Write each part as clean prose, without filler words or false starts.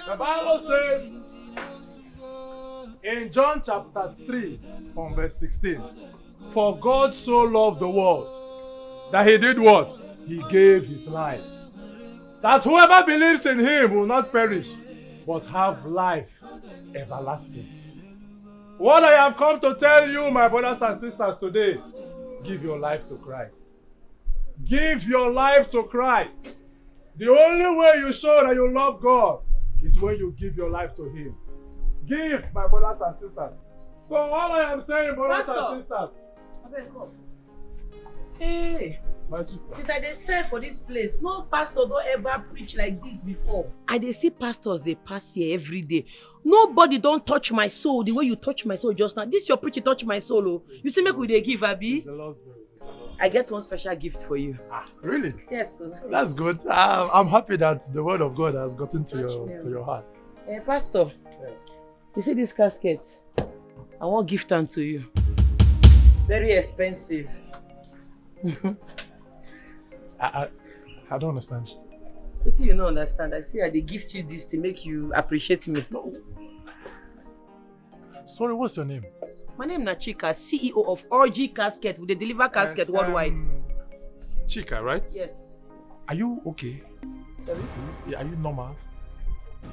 The Bible says in John chapter 3 from verse 16, for God so loved the world that he did what? He gave his life. That whoever believes in him will not perish, but have life everlasting. What I have come to tell you, my brothers and sisters, today, give your life to Christ. Give your life to Christ. The only way you show that you love God is when you give your life to him. Give, my brothers and sisters. So all I am saying, brothers and sisters. Come. Hey. My sister. Since I dey serve for this place, no pastor don't ever preach like this before. I dey see pastors, they pass here every day. Nobody don't touch my soul the way you touch my soul just now. This your preaching touch my soul. Oh. You see, make we dey give, Abi? The Lord's doing. I get one special gift for you. Ah, really? Yes, sir. That's good. I'm happy that the word of God has gotten to your heart. Pastor, you see this casket? I want gift to you. Very expensive. I don't understand. What do you not understand? I see they gift you this to make you appreciate me. No. Sorry, what's your name? My name is Chica, CEO of RG Casket. We deliver casket worldwide. Chica, right? Yes. Are you okay? Sorry? Are you normal?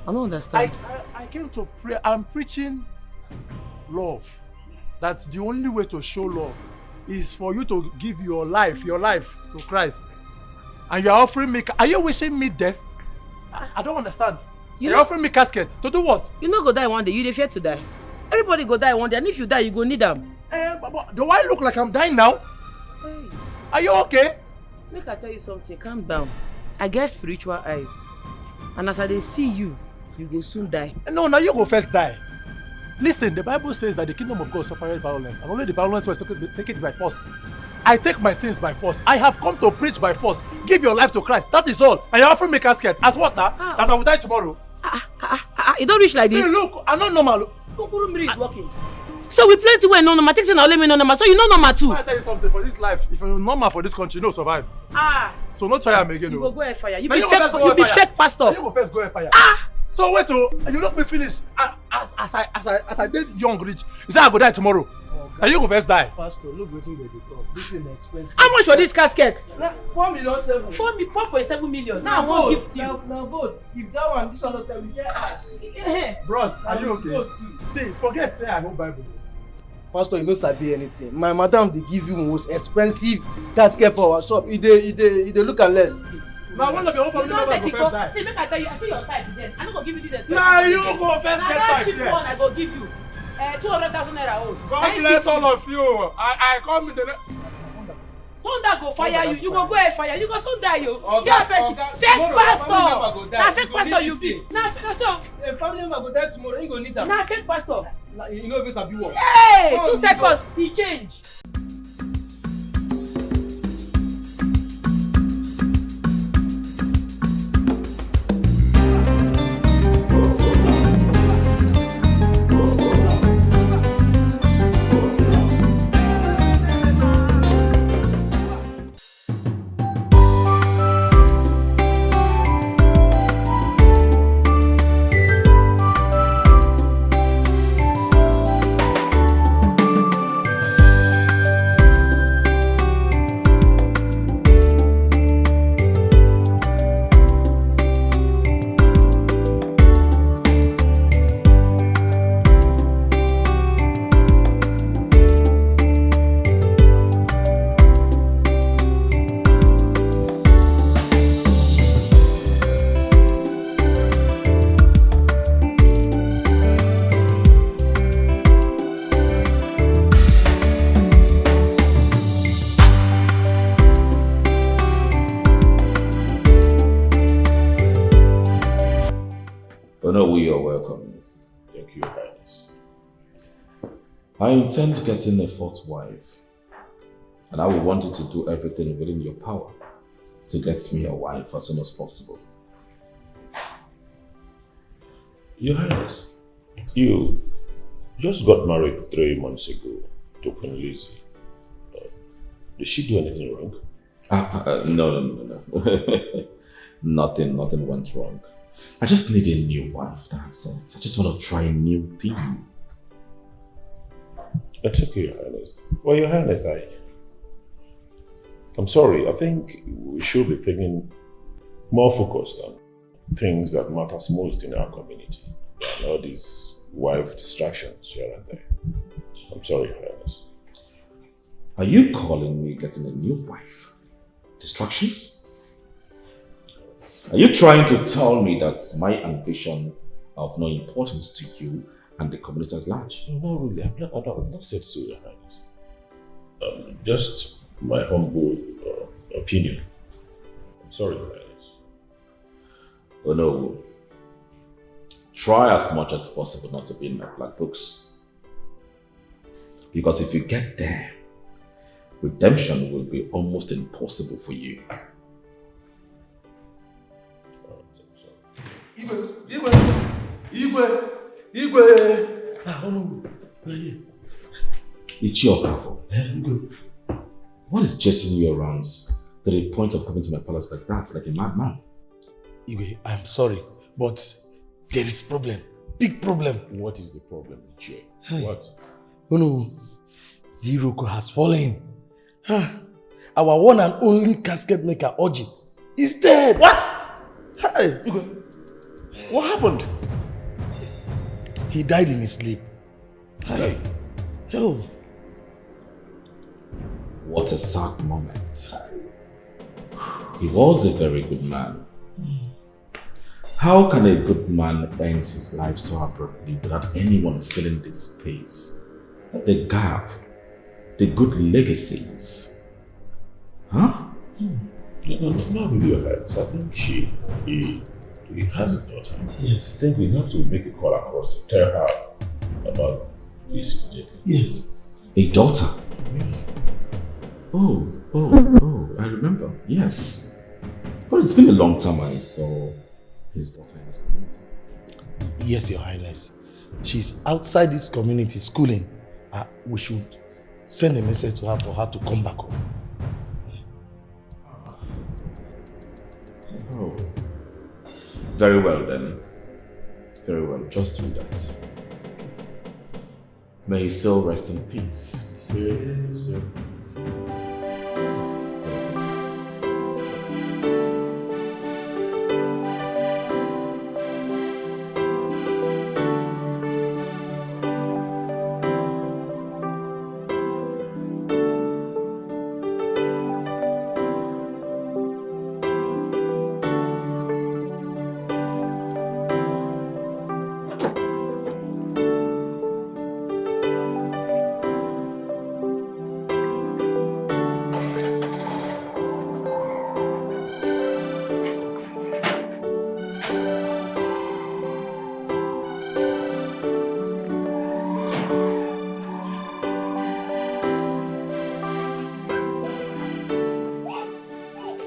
I don't understand. I came to pray. I'm preaching love. That's the only way to show love is for you to give your life to Christ. And you're offering me, are you wishing me death? I don't understand. You're offering me casket. To do what? You no go die one day, you dey fear to die. Everybody go die one day, and if you die, you go need them. But do I look like I'm dying now? Hey. Are you okay? Make I tell you something, calm down. I get spiritual eyes. And as I dey see you, you go soon die. No, now you go first die. Listen, the Bible says that the kingdom of God suffers violence, and only the violence was taken by force. I take my things by force. I have come to preach by force. Give your life to Christ. That is all. And you're offering me casket. As what now? That I will die tomorrow. You don't reach like this. See, look, I'm not normal. Kukurumiri is working. So we plenty when no normal. Take say now let me no normal. So you know normal too. I tell you something for this life. If you're normal for this country, you don't survive. So not try am again. You go air fire. You be fake pastor. You go first go air fire. So wait till you let me finish. As I did young rich, you say I go die tomorrow. And you go first die. Pastor, look wetin dey talk. This is expensive. How much for this casket? 4,700,000. 4.7 million. Now I want gift you. Now gold. If that one, this one also we get ash. Bros, are you okay? See, forget say I know Bible. Pastor, you no sabi anything. My madam dey give you most expensive casket for our shop. E dey look am less. Now one of your own family members go first die. See, make I tell you, I see your type then. I no go give you this expensive. Nah, you go first get that back cheap there. one I go give you. 200,000 naira old. God bless all of you. I come with the... Thunder go fire you. You go air fire. You go soon die you. Fake pastor. Na fake pastor you be. Na so. A family member go die tomorrow. You go need am. Na fake pastor. You know if it's a big one. Hey, 2 seconds. He change. I intend getting a fourth wife, and I will want you to do everything within your power to get me a wife as soon as possible. Your Highness, you just got married 3 months ago to Queen Lizzy. Did she do anything wrong? No. Nothing went wrong. I just need a new wife, that's it. I just want to try a new thing. It's okay, Your Highness. Well, Your Highness, I'm sorry. I think we should be thinking more focused on things that matters most in our community than all these wife distractions here and there. I'm sorry, Your Highness. Are you calling me getting a new wife? Distractions? Are you trying to tell me that my ambition of no importance to you and the community at large? No, not really. I've not said so, Your Highness. Just my humble opinion. I'm sorry, Your Highness. Oh no. Try as much as possible not to be in my black books. Because if you get there, redemption will be almost impossible for you. Igwe. It's your powerful. What is jetting you around to the point of coming to my palace like that, like a madman? Igwe, I'm sorry, but there is problem. Big problem. What is the problem, Chica? What? Oh no, the Iroko has fallen. Our one and only casket maker, Oji, is dead. What? Hey. What happened? He died in his sleep. Hey. Oh. What a sad moment. He was a very good man. How can a good man end his life so abruptly without anyone filling the space, the gap, the good legacies? Huh? No, not really, Your Highness. I think he has a daughter. Yes. I think we have to make a call across to tell her about this. Yes. A daughter? Oh, I remember. Yes. But it's been a long time I saw his daughter in this community. Yes, Your Highness. She's outside this community schooling. We should send a message to her for her to come back home. Oh. Very well then. Very well. Just do that. May his soul rest in peace. Sir.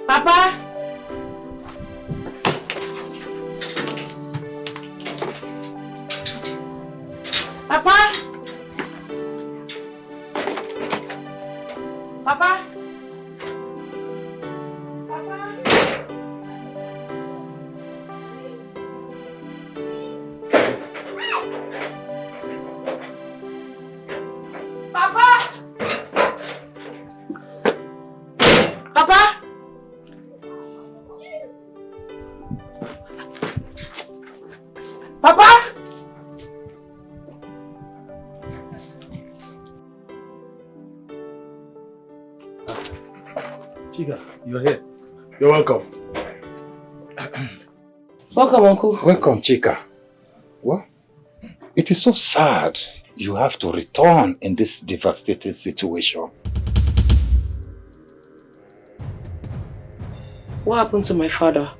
Papa? Papa? Papa? Papa? Papa? Papa? Papa? Chica, you're here. You're welcome. Welcome, Uncle. Welcome, Chica. Well, it is so sad you have to return in this devastating situation. What happened to my father?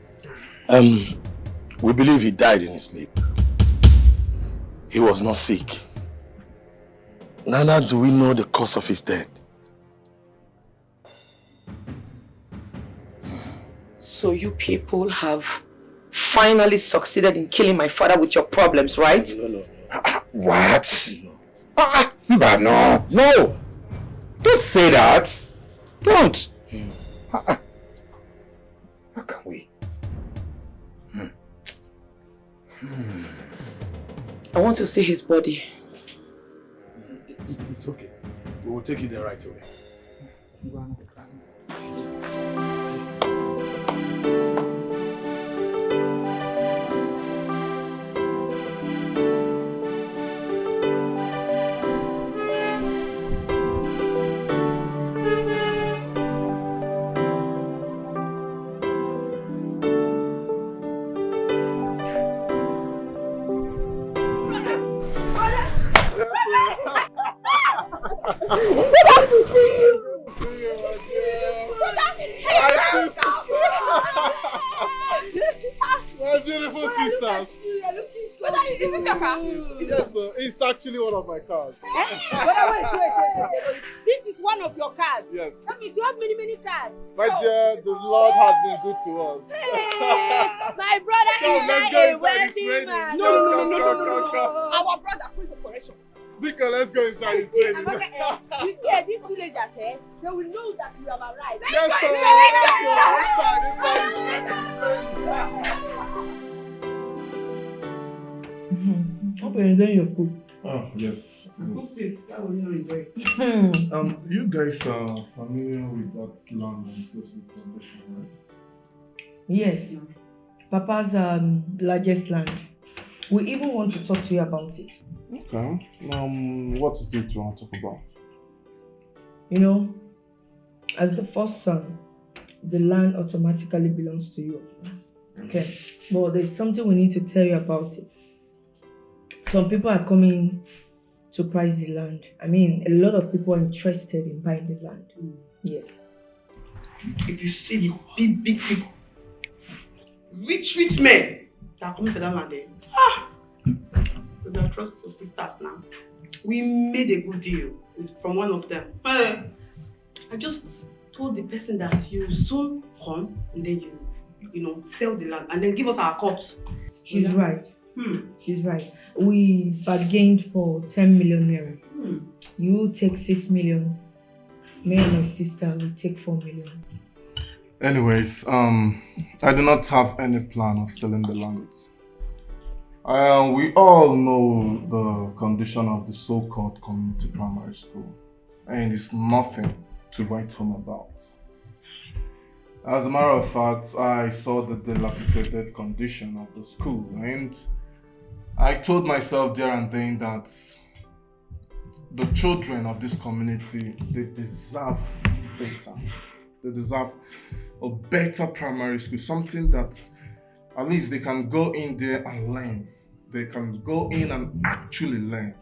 We believe he died in his sleep. He was not sick. Neither do we know the cause of his death. So you people have finally succeeded in killing my father with your problems, right? No. What? But no. Don't say that. Don't. How can we? I want to see his body. It's okay. We will take you there right away. My beautiful sisters. Yes, sir. It's actually one of my cars. Wait. This is one of your cars. Yes. That means you have many cars. My dear, the Lord has been good to us. My brother Come, let's is go a inside. wealthy It's raining. man. No. Our brother prays for correction. Biko, let's go inside. It's raining. You see, these villagers, they will know that we have arrived. Yes, sir. Hope you're enjoying your food. Oh, yes. That will not enjoy it. You guys are familiar with that land and exclusive foundation, right? Yes. Papa's largest land. We even want to talk to you about it. Okay. What is it you want to talk about? You know, as the first son, the land automatically belongs to you. Okay. But there's something we need to tell you about it. Some people are coming to price the land. I mean, a lot of people are interested in buying the land. Yes. If you see the big people, rich men that are coming for that land, we don't trust your sisters now. We made a good deal from one of them. I just told the person that you soon come and then you sell the land and then give us our cut. She's right. She's right. We bargained for 10 million naira. You take 6 million. Me and my sister will take 4 million. Anyways, I do not have any plan of selling the land. We all know the condition of the so-called community primary school, and it's nothing to write home about. As a matter of fact, I saw the dilapidated condition of the school, and I told myself there and then that the children of this community, they deserve better. They deserve a better primary school, something that at least they can go in there and learn. They can go in and actually learn.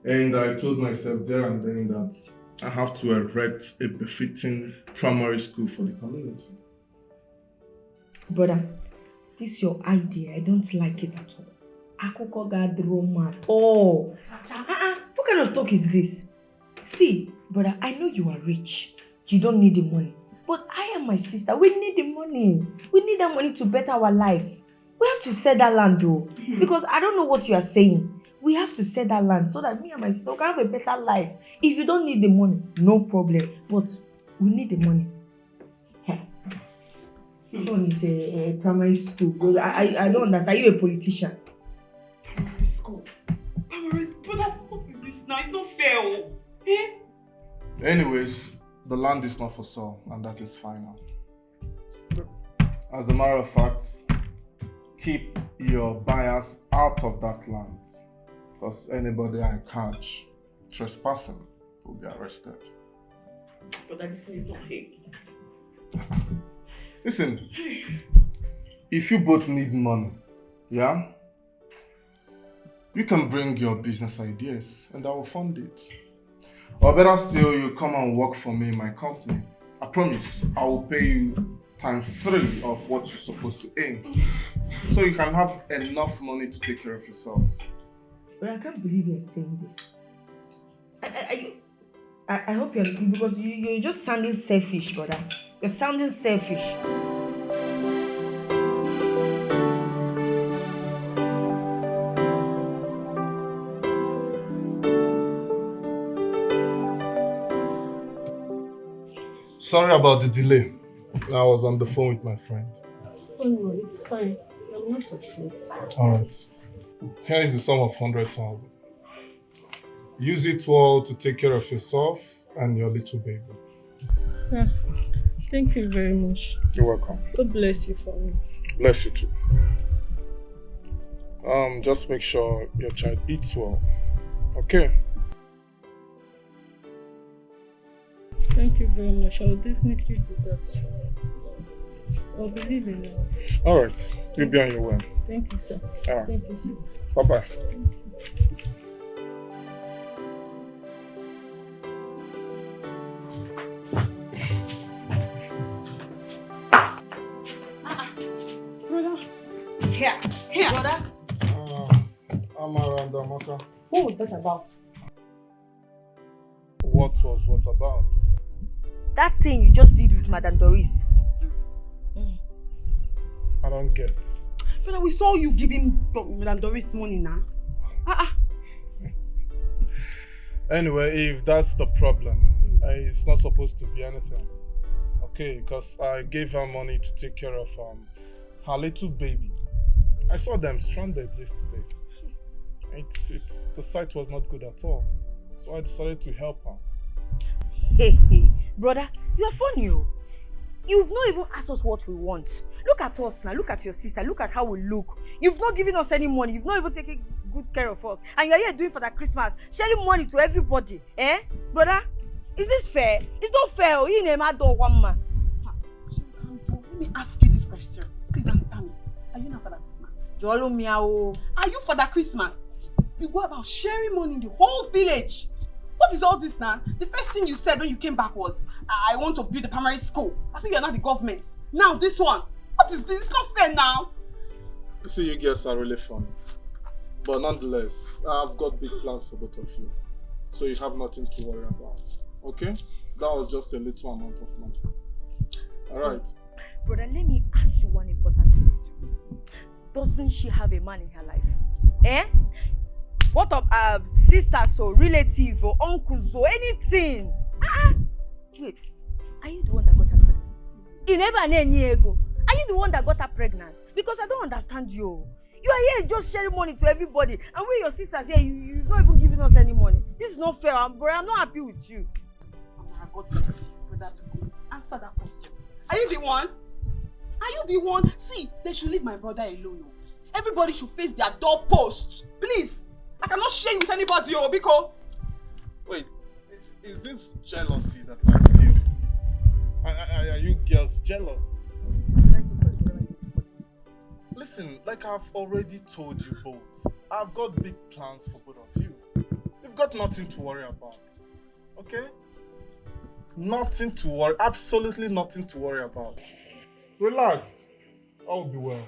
And I told myself there and then that I have to erect a befitting primary school for the community. Brother, this is your idea. I don't like it at all. Akoko gadroma at all. What kind of talk is this? See, brother, I know you are rich. You don't need the money. But I and my sister, we need the money. We need that money to better our life. We have to sell that land though. Because I don't know what you are saying. We have to sell that land so that me and my sister can have a better life. If you don't need the money, no problem. But we need the money. John is a primary school. I don't understand. Are you a politician? Primary school? What is this now? It's not fair. Anyways, the land is not for sale, and that is final. As a matter of fact, keep your buyers out of that land, because anybody I catch trespassing will be arrested. But this is not fair. Listen, if you both need money, yeah, you can bring your business ideas and I will fund it. Or better still, you come and work for me in my company. I promise I will pay you ×3 of what you're supposed to earn. So you can have enough money to take care of yourselves. But I can't believe you're saying this. I hope you're, because you're just sounding selfish, brother. You're sounding selfish. Sorry about the delay. I was on the phone with my friend. Oh no, it's fine. not for truth. Alright. Here is the sum of 100,000. Use it well to take care of yourself and your little baby. Yeah. Thank you very much. You're welcome. God bless you for me. Bless you too. Just make sure your child eats well. Okay? Thank you very much. I will definitely do that. I'll be leaving now. Alright. You'll be on your way. Thank you, sir. Alright. Thank you, sir. Bye-bye. Here, brother. I'm around Amaka. What was that about? What was what about? That thing you just did with Madame Doris. I don't get. Brother, we saw you giving Madame Doris money now. Anyway, if that's the problem, it's not supposed to be anything. Okay, because I gave her money to take care of her little baby. I saw them stranded yesterday. The sight was not good at all. So I decided to help her. Hey, brother, you are funny. You've not even asked us what we want. Look at us now. Look at your sister. Look at how we look. You've not given us any money. You've not even taken good care of us. And you're here doing for that Christmas, sharing money to everybody. Eh? Brother, is this fair? It's not fair. Let me ask you this question. Please answer me. Are you not for that Christmas? Are you for that Christmas? You go about sharing money in the whole village. What is all this now? The first thing you said when you came back was, I want to build a primary school. I said you're not the government. Now this one. What is this? It's not fair now. You see, you girls are really funny. But nonetheless, I've got big plans for both of you. So you have nothing to worry about. Okay? That was just a little amount of money. Alright? Brother, let me ask you one important question. Doesn't she have a man in her life? Eh? What of sisters or relatives or uncles or anything? Wait, are you the one that got her pregnant? Are you the one that got her pregnant? Because I don't understand you. You are here just sharing money to everybody, and when your sisters here, you're not even giving us any money. This is not fair, bro. I'm not happy with you. God bless you, brother. Answer that question. Are you the one? Are you the one? See, they should leave my brother alone. Everybody should face their doorposts. Please. I cannot share you with anybody, Biko. Wait, is this jealousy that I feel? Are you girls jealous? Listen, like I've already told you both, I've got big plans for both of you. You've got nothing to worry about. Okay? Nothing to worry, absolutely nothing to worry about. Relax. All will be well.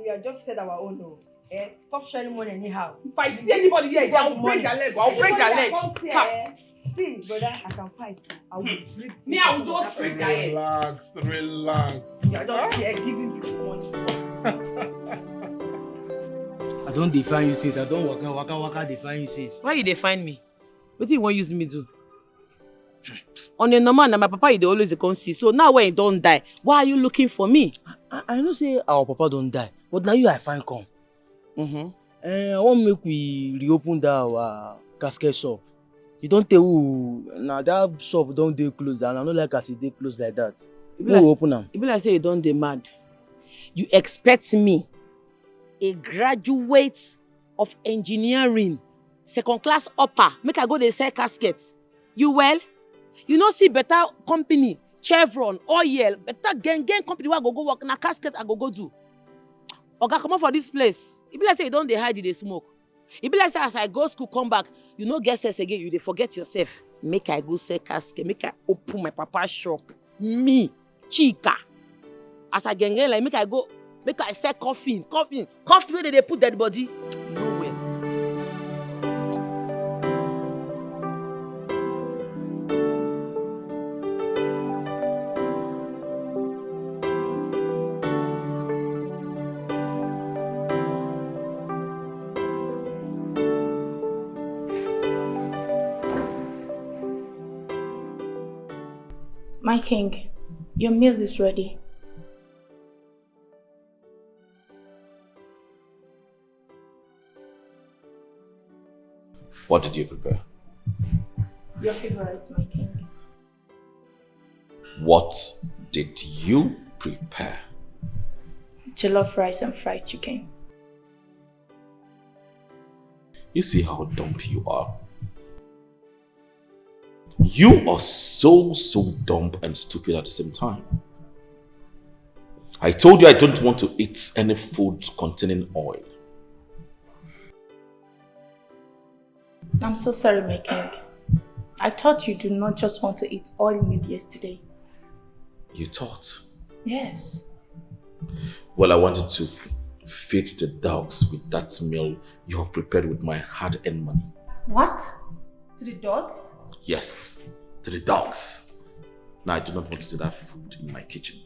We have just said our own, no. Eh? Stop sharing money anyhow. If I see anybody here, I'll break their leg. I'll break their leg. See, brother, I can fight. I will break. Me, I will just break their leg. Relax. You are just here giving people money. I don't define you since. I don't waka define you since. Why you define me? What do you want to use me to? On a normal, my papa you dey always come see. So now when he don't die, why are you looking for me? I know say our papa don't die, but now you I find come. I want make we reopen that our casket shop. You don't tell who now that shop don't dey close, and I don't like as it dey close like that. Who will open them? It be like say you don't dey mad. You expect me, a graduate of engineering, second class upper, make I go dey sell casket? You well? You know see better company, Chevron, oil, better gang company where I go work na casket I go do. Oga, come on for this place. It be like say you don't dey hide, dey smoke. It be like say as I go school, come back, you no get sense again, you dey forget yourself. Make I go sell casket, make I open my papa's shop. Me, Chica. As I gang like make I sell coffee where they put dead body. You know where. My king, your meal is ready. What did you prepare? Your favorite, my king. What did you prepare? Jollof rice and fried chicken. You see how dumb you are? You are so dumb and stupid at the same time. I told you I don't want to eat any food containing oil. I'm so sorry, my king. I thought you do not just want to eat oil meat yesterday. You thought? Yes. Well, I wanted to feed the dogs with that meal you have prepared with my hard-earned money. What? To the dogs? Yes, to the dogs. Now I do not want to see that food in my kitchen.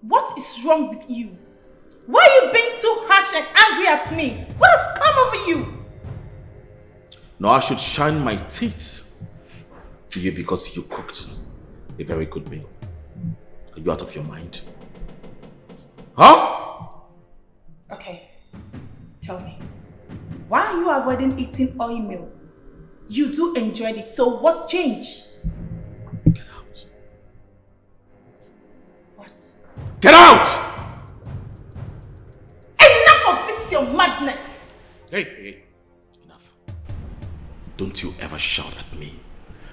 What is wrong with you? Why are you being so harsh and angry at me? What has come over you? No, I should shine my teeth to you because you cooked a very good meal. Are you out of your mind? Huh? Okay, tell me. Why are you avoiding eating oil meal? You do enjoy it, so what changed? Get out. What? Get out! Enough of this, your madness! Hey, enough. Don't you ever shout at me.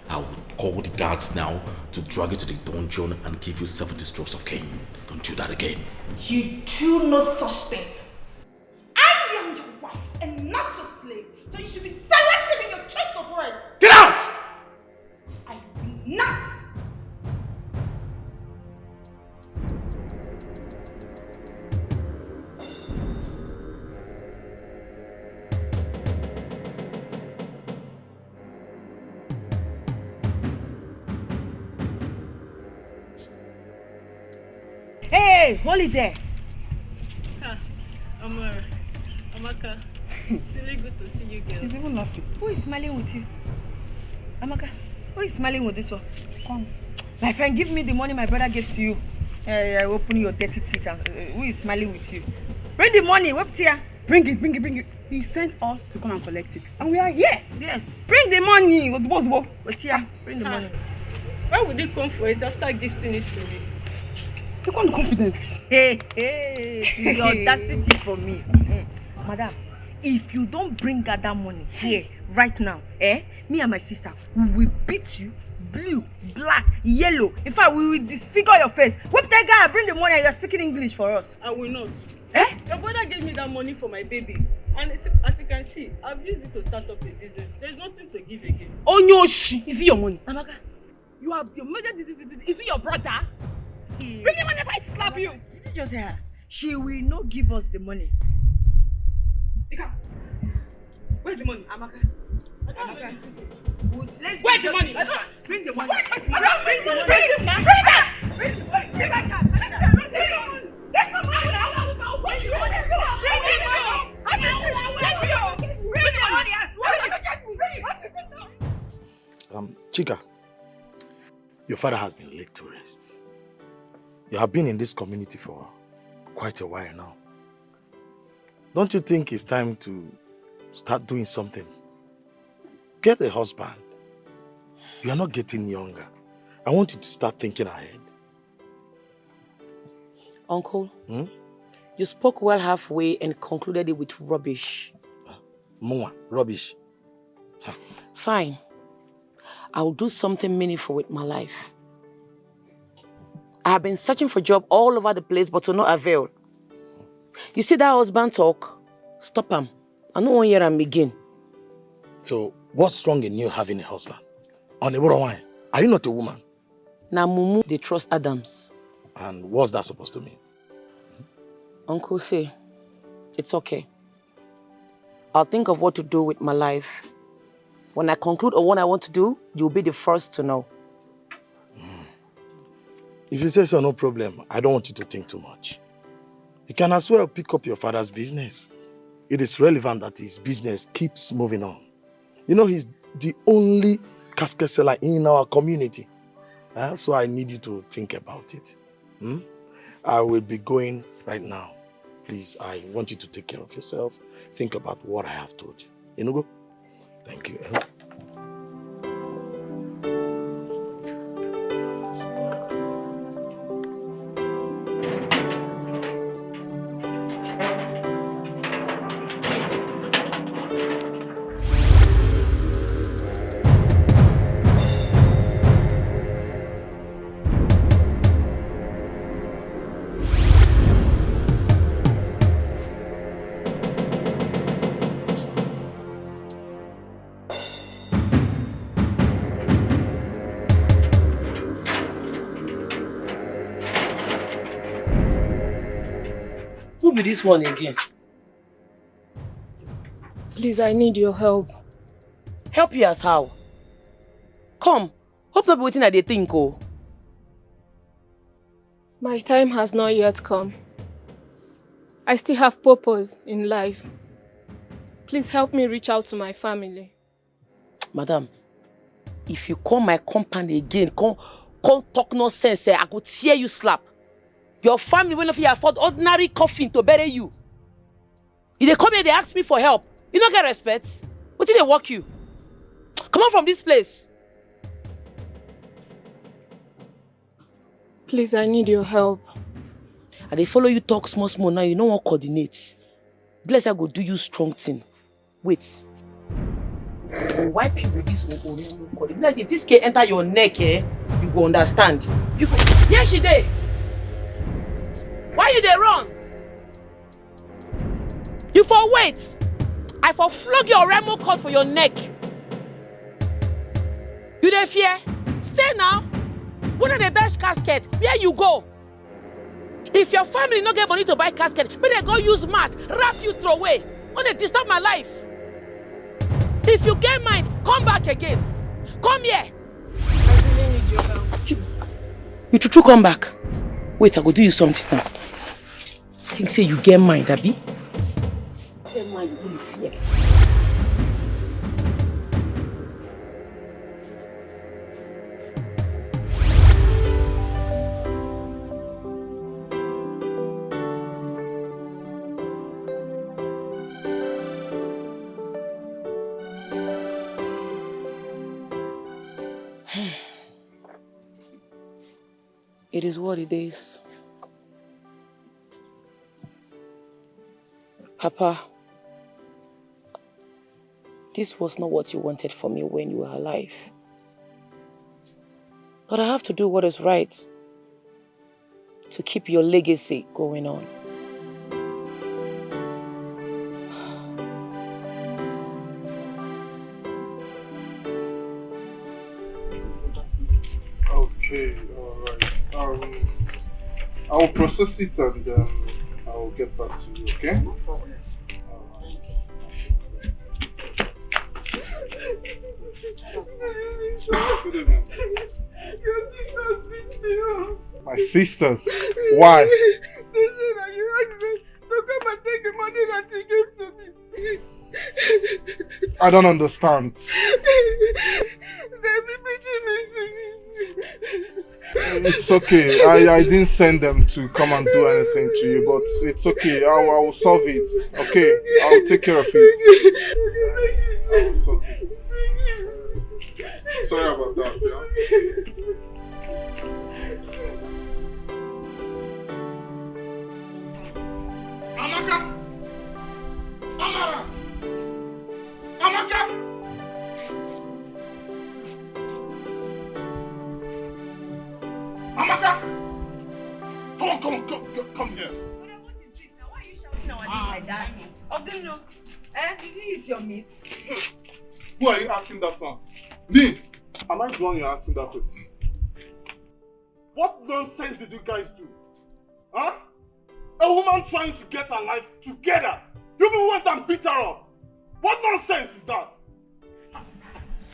I will call the guards now to drag you to the dungeon and give you 7 strokes of cane. Don't do that again. You do no such thing. I am your wife and not your slave, so you should be selective in your choice of words. Get out! I will not. Hey, hold it there. Amaka, it's really good to see you girls. She's even laughing. Who is smiling with you? Amaka, who is smiling with this one? Come. My friend, give me the money my brother gave to you. Open your dirty teeth. Who is smiling with you? Bring the money. What's here? Bring it. He sent us to come and collect it. And we are here. Yes. Bring the money. What's here? Bring the money. Why would they come for it after gifting it to me? You got confidence. Hey, the audacity for me. Madam, if you don't bring her that money here, right now, me and my sister, we will beat you blue, black, yellow. In fact, we will disfigure your face. Whip that guy, bring the money and you're speaking English for us. I will not. Your brother gave me that money for my baby. And as you can see, I've used it to start up a business. There's nothing to give again. Oh no, is it your money? Amaka, You have your major. Is it your brother? Bring the money if I slap you. Did you just hear her? She will not give us the money. Dikeh, where's the money? Amaka. Where's the money? Bring the money. Where's the money? Bring the money. Bring the money. Bring my chance. Bring the money. There's no money now. Bring the money. Bring the money. Bring the money. What is it now? Chica, your father has been laid to rest. You have been in this community for quite a while now. Don't you think it's time to start doing something? Get a husband. You are not getting younger. I want you to start thinking ahead. Uncle, you spoke well halfway and concluded it with rubbish. More rubbish. Fine. I'll do something meaningful with my life. I have been searching for a job all over the place, but to no avail. You see that husband talk? Stop him. I don't want to hear him again. So, what's wrong in you having a husband? On a wine? Are you not a woman? Now, Mumu, they trust Adams. And what's that supposed to mean? Uncle say, it's okay. I'll think of what to do with my life. When I conclude on what I want to do, you'll be the first to know. If you say so, no problem. I don't want you to think too much. You can as well pick up your father's business. It is relevant that his business keeps moving on. You know, he's the only casket seller in our community. So I need you to think about it. I will be going right now. please, I want you to take care of yourself. Think about what I have told you. Enugo? Thank you. Who be this one again? Please, I need your help. Help you as how? Come, hope not be waiting at the think, oh. My time has not yet come. I still have purpose in life. Please help me reach out to my family. Madam, if you call my company again, come talk nonsense, I could tear you slap. Your family will not afford ordinary coffin to bury you. If they come here, they ask me for help. You don't get respect. What did they walk you? Come on from this place. Please, I need your help. And they follow you talk small now, you don't want to coordinate. Bless I go do you strong thing. Wait. Why people this one? If this can enter your neck, you go understand. You go. Yeah, she did. Why you dey run? You for wait. I for flog your Remo cord for your neck. You dey fear? Stay now. When they dash casket, where you go? If your family no get money to buy casket, may they go use mat, wrap you throw away. When they disturb my life. If you get mind, come back again. Come here. I really need your help. You true come back. Wait, I go do you something now. Think say you get mind, Abi? Get mind, you fear. It is what it is. Papa, this was not what you wanted for me when you were alive. But I have to do what is right to keep your legacy going on. Okay, alright. I will process it and I will get back to you, okay? No problem. Alright. Good evening. Your sisters beat me up. My sisters? Why? They said that you asked them to come and take the money that he gave to me. I don't understand. They be beating me seriously. It's okay. I didn't send them to come and do anything to you, but it's okay. I will solve it. Okay? I'll take care of it. I will sort it. Sorry about that, yeah? Amaka! Amara! Amaka! Amaka! Come here. What is it now? Why are you shouting nowadays like that? Ogino, did you eat your meat? Who are you asking that from? Me? Am I the one you're asking that question? What nonsense did you guys do? Huh? A woman trying to get her life together. You people went and beat her up. What nonsense is that?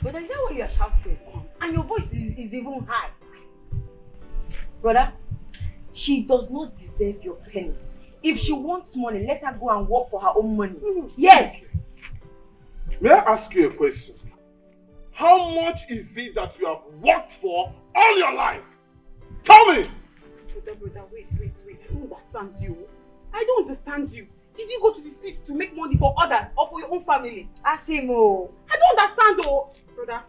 But is that why you are shouting? And your voice is even high. Brother, she does not deserve your penny. If she wants money, let her go and work for her own money. Yes! May I ask you a question? How much is it that you have worked for all your life? Tell me! Brother, wait. I don't understand you. I don't understand you. Did you go to the city to make money for others or for your own family? Asimo. I don't understand though. Brother,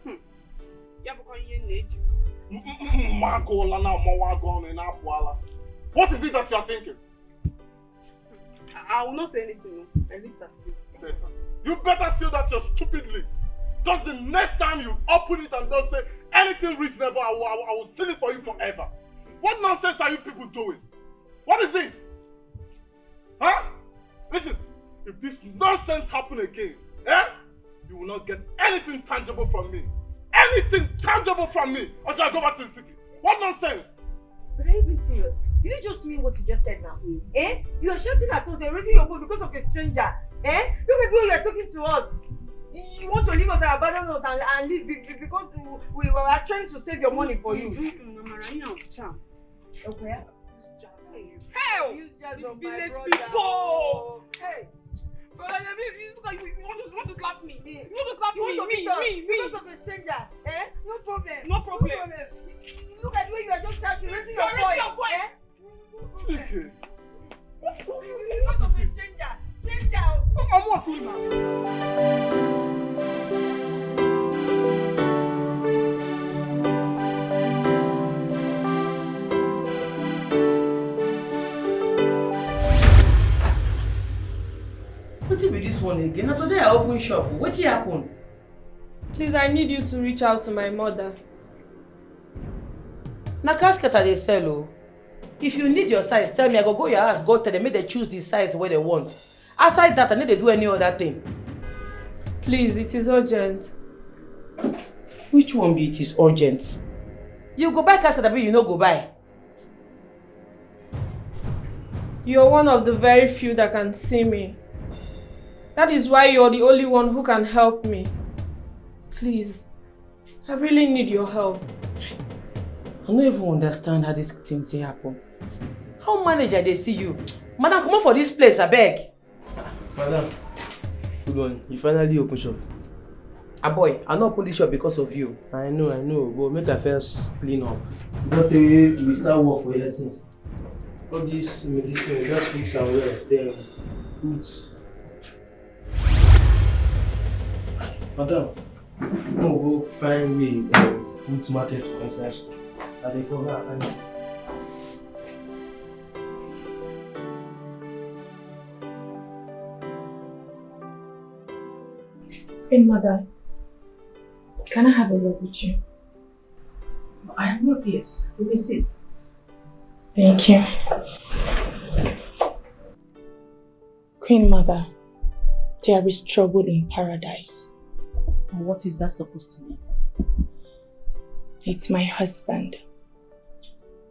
What is it that you are thinking? I will not say anything. No. My lips are sealed. You better seal that your stupid lips. Just the next time you open it and don't say anything reasonable, I will seal it for you forever. What nonsense are you people doing? What is this? Huh? Listen, if this nonsense happen again, you will not get anything tangible from me. Anything tangible from me until I go back to the city. What nonsense? But are you being serious? Did you just mean what you just said now? You are shouting at us, you're raising your voice because of a stranger. Look at the way you are talking to us. You want to leave us and abandon us and leave because we were trying to save your money for you. Okay. Hell! These village people! Hey! Brother, you want to slap me? You want to slap me? Because of a stranger. No problem. No problem. Look at the way you are just shouting, raising your voice. Chika. Because of a stranger. I'm not doing that. What be this one again? Now today I open shop. What happened? Please, I need you to reach out to my mother. Na casket they sell oh. If you need your size, tell me. I go your house, go tell them, make they choose the size where they want. Aside that, I need to do any other thing. Please, it is urgent. Which one be it is urgent? You go buy casket, but you no go buy. You're one of the very few that can see me. That is why you're the only one who can help me. Please, I really need your help. I don't even understand how this thing happen. How manager they see you? Madam, come on for this place, I beg. Madam, good one. You finally open shop. Boy, I not open this shop because of you. I know, but make a first clean up. Not the way we start work for your things. All this medicine, just fix and wear, then put. Madam, no go find me put market for international. I dey go now find. Hey, mother, can I have a word with you? I have no peace. You may sit. Thank you. Queen Mother, there is trouble in paradise. What is that supposed to mean? It's my husband.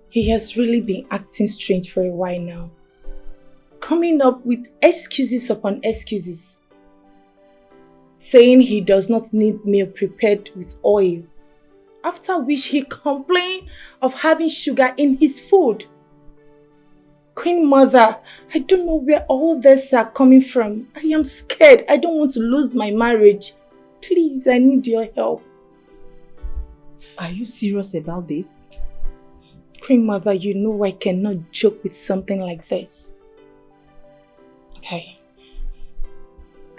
He has really been acting strange for a while now. Coming up with excuses upon excuses. Saying he does not need meal prepared with oil. After which he complained of having sugar in his food. Queen Mother, I don't know where all this are coming from. I am scared. I don't want to lose my marriage. Please, I need your help. Are you serious about this? Queen Mother, you know I cannot joke with something like this. Okay.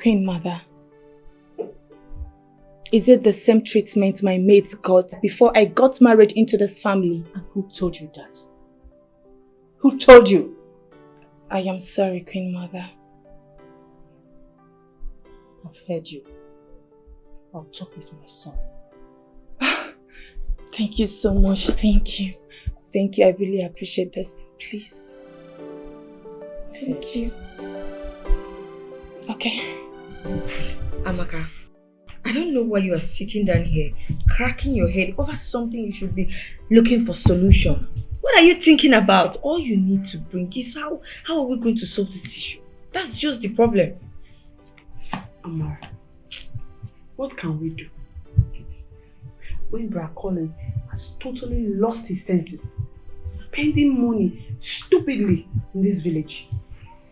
Queen Mother, is it the same treatment my mates got before I got married into this family? And who told you that? Who told you? I am sorry, Queen Mother. I've heard you. I'll talk with my son. Thank you so much. Thank you. Thank you. I really appreciate this. Please. Thank you. Okay. Amaka, I don't know why you are sitting down here, cracking your head over something you should be looking for solution. What are you thinking about? All you need to bring is how are we going to solve this issue? That's just the problem. Amara, what can we do? When Bra Collins has totally lost his senses, spending money stupidly in this village,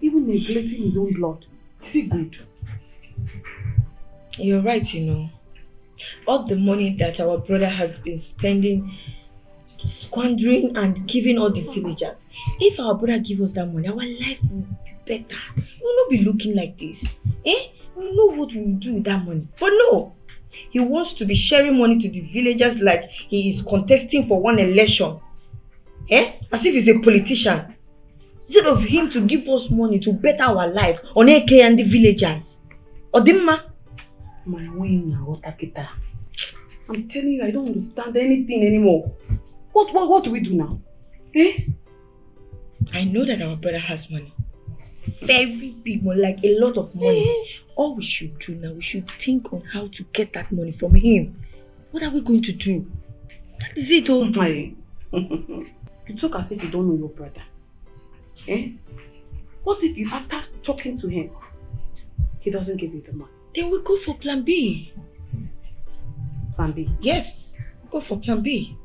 even neglecting his own blood, is he good? You're right, you know. All the money that our brother has been spending, squandering and giving all the villagers. If our brother gives us that money, our life will be better. We'll not be looking like this. Eh? We know what we'll do with that money. But no, he wants to be sharing money to the villagers like he is contesting for one election. Eh? As if he's a politician. Instead of him to give us money to better our life on AK and the villagers. Odimma? My way now, Otakita. I'm telling you, I don't understand anything anymore. What do we do now? Eh? I know that our brother has money. Very big money, like a lot of money. All we should do now, we should think on how to get that money from him. What are we going to do? That is it, oh. You talk as if you don't know your brother. Eh? What if you, after talking to him, he doesn't give you the money? Then we go for plan B. Plan B? Yes. Go for plan B.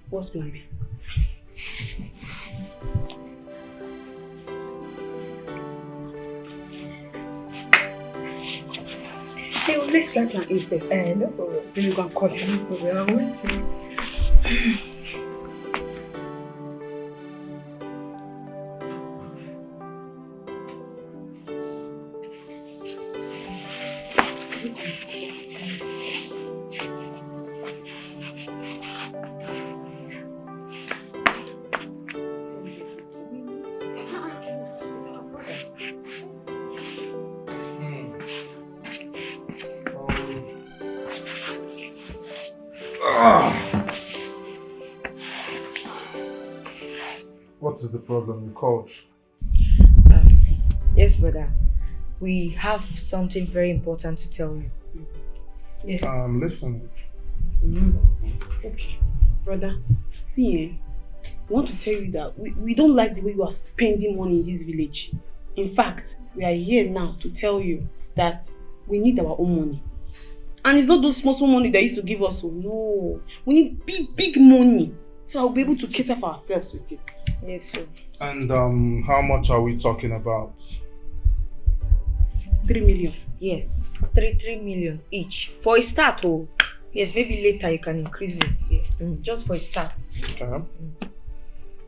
What's plan B? Hey, well, let's try plan A first. No problem. Then you go and call him. No problem. I'm waiting. What is the problem? You called? Yes, brother. We have something very important to tell you. Yes. I'm listening. Okay. Brother, see, I want to tell you that we don't like the way you are spending money in this village. In fact, we are here now to tell you that we need our own money. And it's not those small money they used to give us. So no, we need big money. So I'll be able to cater for ourselves with it. Yes, sir. And how much are we talking about? 3 million. Yes, 3 million each. For a start, oh. Yes, maybe later you can increase it. Yeah. Just for a start. Okay.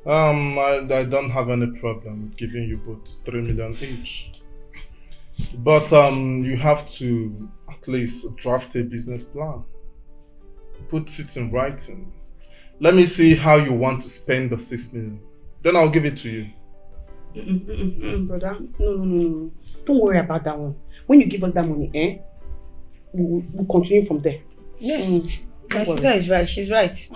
I don't have any problem with giving you both 3 million each. But you have to at least draft a business plan. Put it in writing. Let me see how you want to spend the 6 million. Then I'll give it to you. Brother, no. Don't worry about that one. When you give us that money, we'll continue from there. Yes. My sister is right. She's right.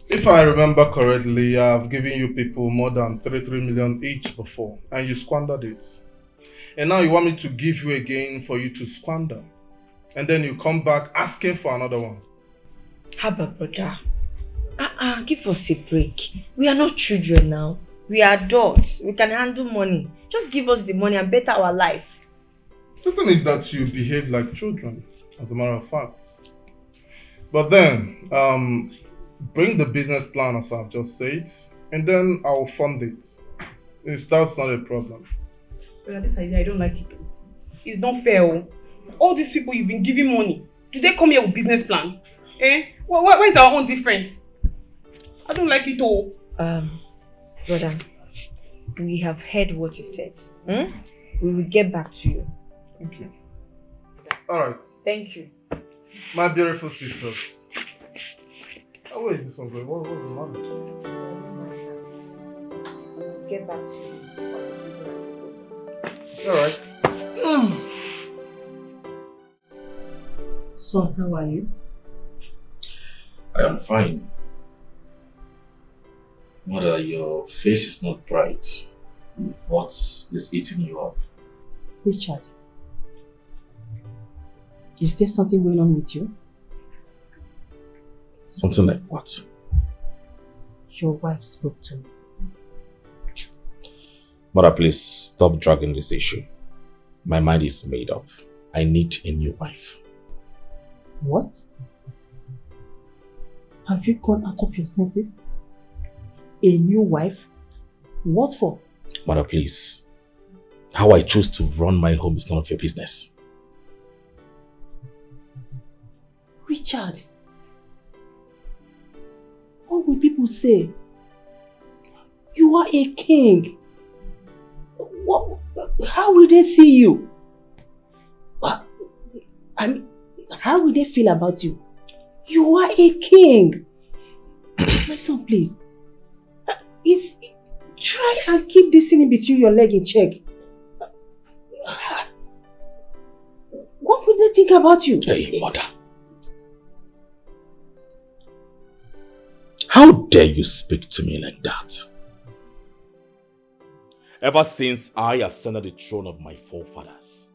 If I remember correctly, I've given you people more than 3 million each before, and you squandered it. And now you want me to give you again for you to squander. And then you come back asking for another one. Haba, brother. Give us a break. We are not children now. We are adults. We can handle money. Just give us the money and better our life. The thing is that you behave like children, as a matter of fact. But then, bring the business plan as I've just said, and then I'll fund it. That's not a problem. But this idea, I don't like it. It's not fair. All these people you've been giving money, do they come here with business plan? Eh? Why is our own difference? I don't like it all. Brother, we have heard what you said. We will get back to you. Thank you. Alright. Thank you. My beautiful sisters. Oh, where is this one going? What's the matter? We'll get back to you on the business proposal. Alright. So, how are you? I am fine. Mother, your face is not bright. What is eating you up? Richard, is there something going on with you? Something like what? Your wife spoke to me. Mother, please stop dragging this issue. My mind is made up. I need a new wife. What? Have you gone out of your senses? A new wife? What for? Mother, please. How I choose to run my home is none of your business. Richard, what will people say? You are a king. What? How will they see you? I mean, how will they feel about you? You are a king. My son, please. Try and keep this thing in between your leg in check. What would they think about you? Hey, mother. How dare you speak to me like that? Ever since I ascended the throne of my forefathers,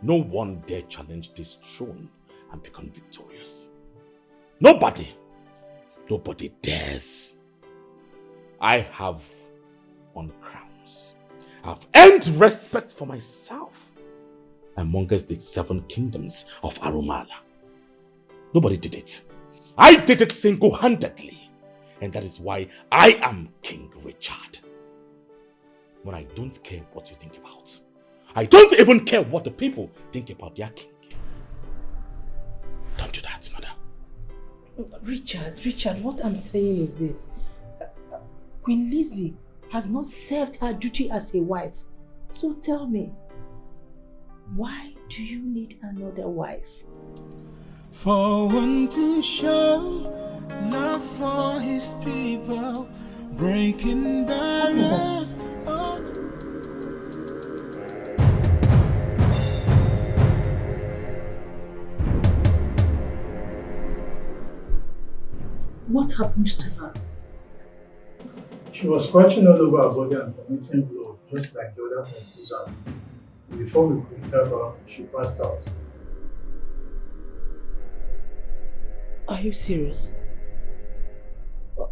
no one dare challenge this throne and become victorious. Nobody dares. I have won crowns. I've earned respect for myself amongst the 7 kingdoms of Arumala. Nobody did it. I did it single-handedly. And that is why I am King Richard. But I don't care what you think about. I don't even care what the people think about their king. Don't do that, mother. Richard, what I'm saying is this. Queen Lizzy has not served her duty as a wife. So tell me, why do you need another wife? For one to show love for his people, breaking barriers. What happened to her? She was scratching all over her body and vomiting blood, just like the other Miss Susan. Before we could help her, she passed out. Are you serious?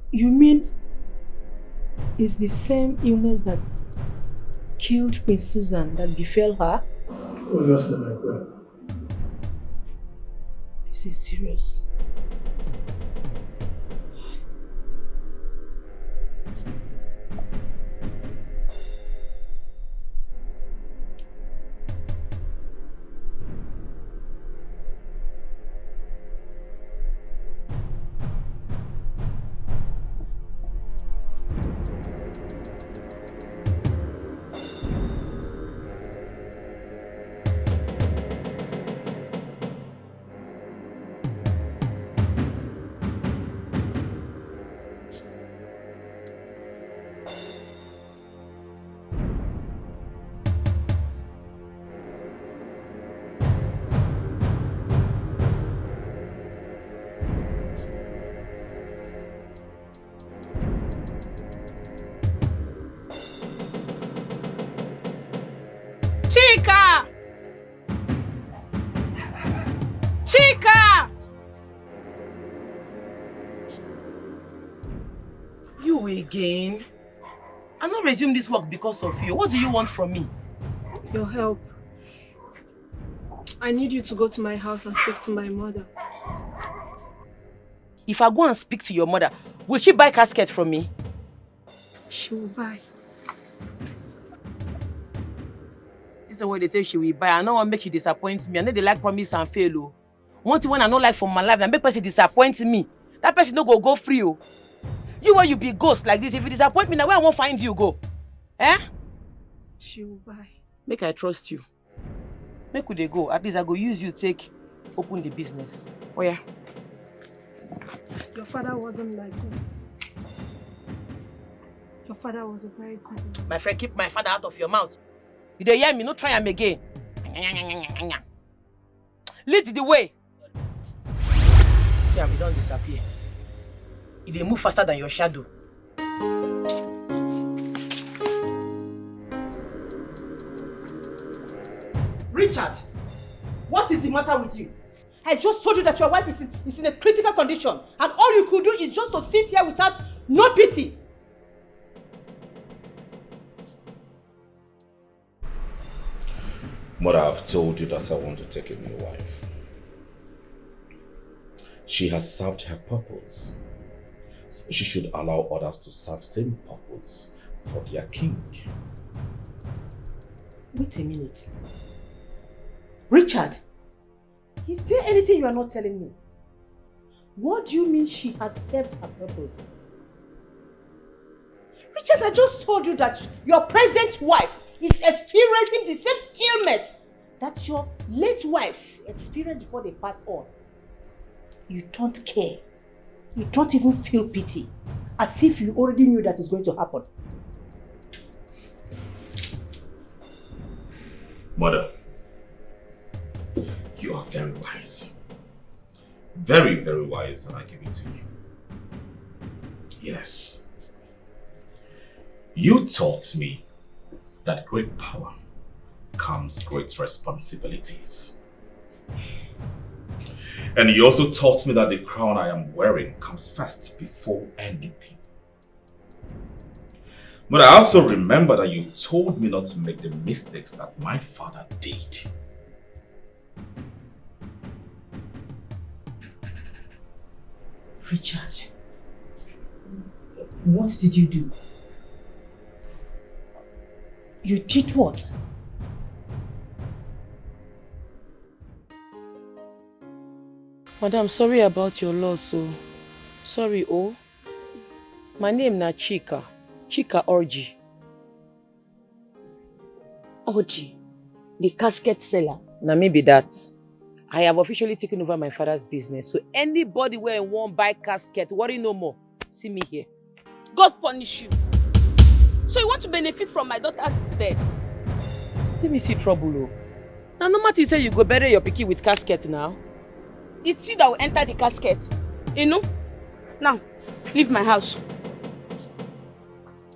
You mean it's the same illness that killed Queen Susan that befell her? Obviously, my queen. This is serious. Chica! Chica! You again? I not resume this work because of you. What do you want from me? Your help. I need you to go to my house and speak to my mother. If I go and speak to your mother, will she buy casket from me? She will buy. This is what they say she will buy. I don't want to make she disappoint me. I know they like promise and fail. Oh. One thing when I don't like for my life, and make person disappoint me. That person no go free. Oh. You when you be ghost like this, if you disappoint me, now where I won't find you go? Eh? She will buy. Make I trust you. Make we dey go. At least I go use you take open the business. Oh yeah. Your father wasn't like this. Your father was a very good man. My friend, keep my father out of your mouth. You dey hear me? No try him again. Lead the way. See him, he don't disappear. He dey move faster than your shadow. Richard, what is the matter with you? I just told you that your wife is in a critical condition, and all you could do is just to sit here without no pity. Mother, I've told you that I want to take a new wife. She has served her purpose. So she should allow others to serve same purpose for their king. Wait a minute. Richard, is there anything you are not telling me? What do you mean she has served her purpose? Richard, I just told you that your present wife is experiencing the same ailment that your late wives experienced before they passed on. You don't care. You don't even feel pity. As if you already knew that it's going to happen. Mother, you are very wise. Very, very wise, and I give it to you. Yes. You taught me that great power comes great responsibilities. And you also taught me that the crown I am wearing comes first before anything. But I also remember that you told me not to make the mistakes that my father did. Richard, what did you do? You did what? Madam, sorry about your loss, so sorry, oh. My name na Chica. Chica Orji. Orji? The casket seller? Now maybe that. I have officially taken over my father's business, so anybody where won't buy casket, worry no more. See me here. God punish you. So you want to benefit from my daughter's death? Let me see trouble, oh. Now no matter you say you go bury your pikin with casket now. It's you that will enter the casket. You know? Now, leave my house.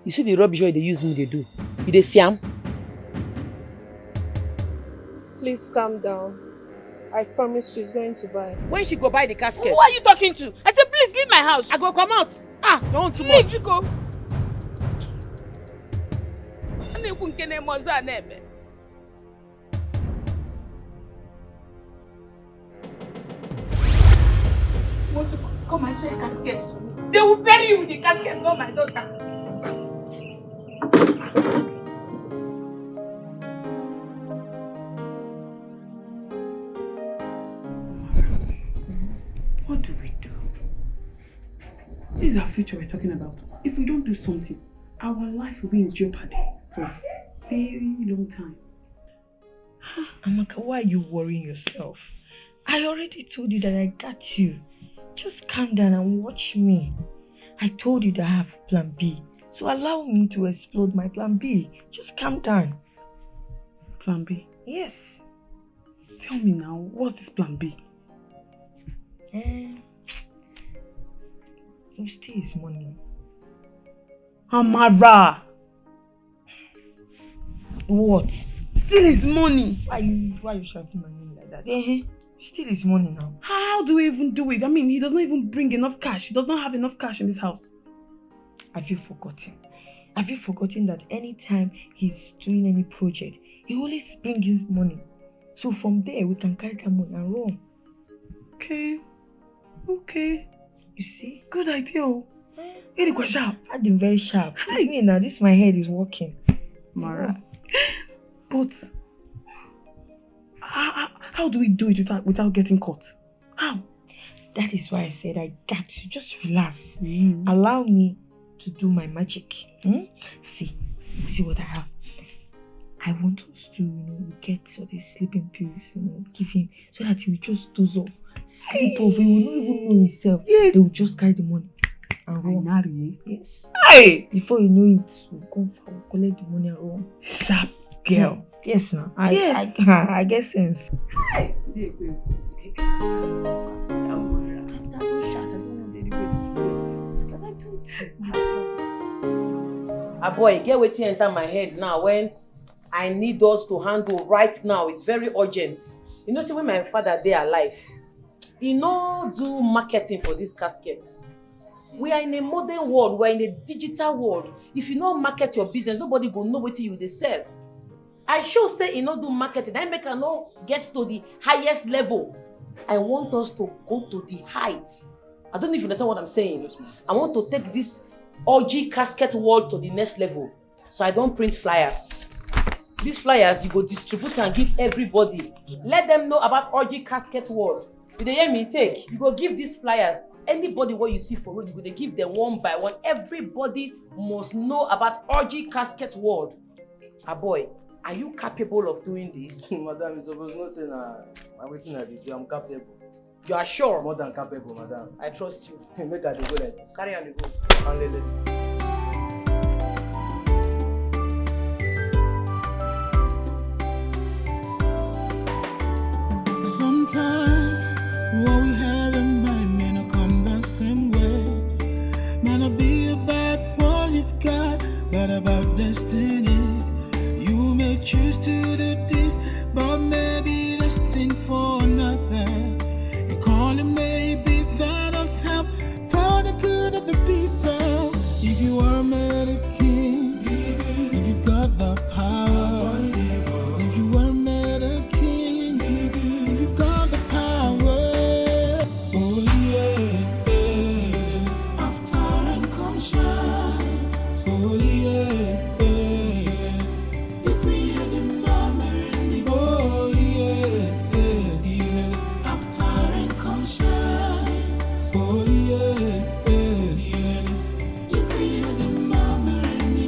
You see the rubbish they use me they do. You dey see am? Please calm down. I promise she's going to buy. When she go buy the casket? Who are you talking to? I said please leave my house. I go come out. Ah, you want too much. Leave, you go. Want to come and sell casket to me? They will bury you with the casket, not my daughter. What do we do? This is our future we're talking about. If we don't do something, our life will be in jeopardy for a very long time. Amaka, why are you worrying yourself? I already told you that I got you. Just calm down and watch me. I told you that I have plan B. So allow me to explode my plan B. Just calm down. Plan B? Yes. Tell me now, what's this plan B? You steal his money. Amara! What? Steal his money? Why you shouting my name like that? Steal his money now. How do we even do it? I mean, he does not even bring enough cash. He does not have enough cash in this house. Have you forgotten? Have you forgotten that anytime he's doing any project, he always brings his money? So from there, we can carry that money and run. Okay. You see? Good idea. It was sharp. I've been very sharp. I mean, now my head is working. Mara. But how do we do it without getting caught? How? That is why I said I got you. Just relax. Allow me to do my magic. See what I have. I want us to, get all these sleeping pills, give him so that he will just doze off. Sleep off. He will not even know himself. Yes. They will just carry the money and run. Yes. Hey! Before you know it, we'll come for collect the money and run. Sharp girl. Yes, now. Yes. I get sense. Hey! Boy, get wetin enter my head now when I need us to handle right now. It's very urgent. You know, see, when my father dey alive, he no do marketing for this casket. We are in a modern world. We are in a digital world. If you no market your business, nobody go know wetin you dey sell. I sure say he no do marketing. That make I no get to the highest level. I want us to go to the heights. I don't know if you understand what I'm saying. Yes, I want to take this OG casket world to the next level. So I don't print flyers. These flyers you go distribute and give everybody. Let them know about OG casket world. You dey hear me? Take. You go give these flyers. Anybody what you see for road, you go dey give them one by one. Everybody must know about orgy casket world. Boy, are you capable of doing this? Madam, you suppose not say I'm waiting at the I'm capable. You are sure? More than capable, madam. I trust you. Make her dey go like this. Carry on the go. Handle it. Sometimes what we have in mind may not come the same way. May not be about what you've got, but about destiny. You may choose to do this, but maybe destined for nothing. Your calling may be that of help for the good of the people. If you are made a king, if you've got the power, if you were made a king, if you've got the power, oh yeah, yeah. After rain come shine, oh yeah, yeah. If we hear the murmur in the oh yeah, yeah, yeah. After rain come shine, oh yeah, yeah, yeah. If we hear the murmur in the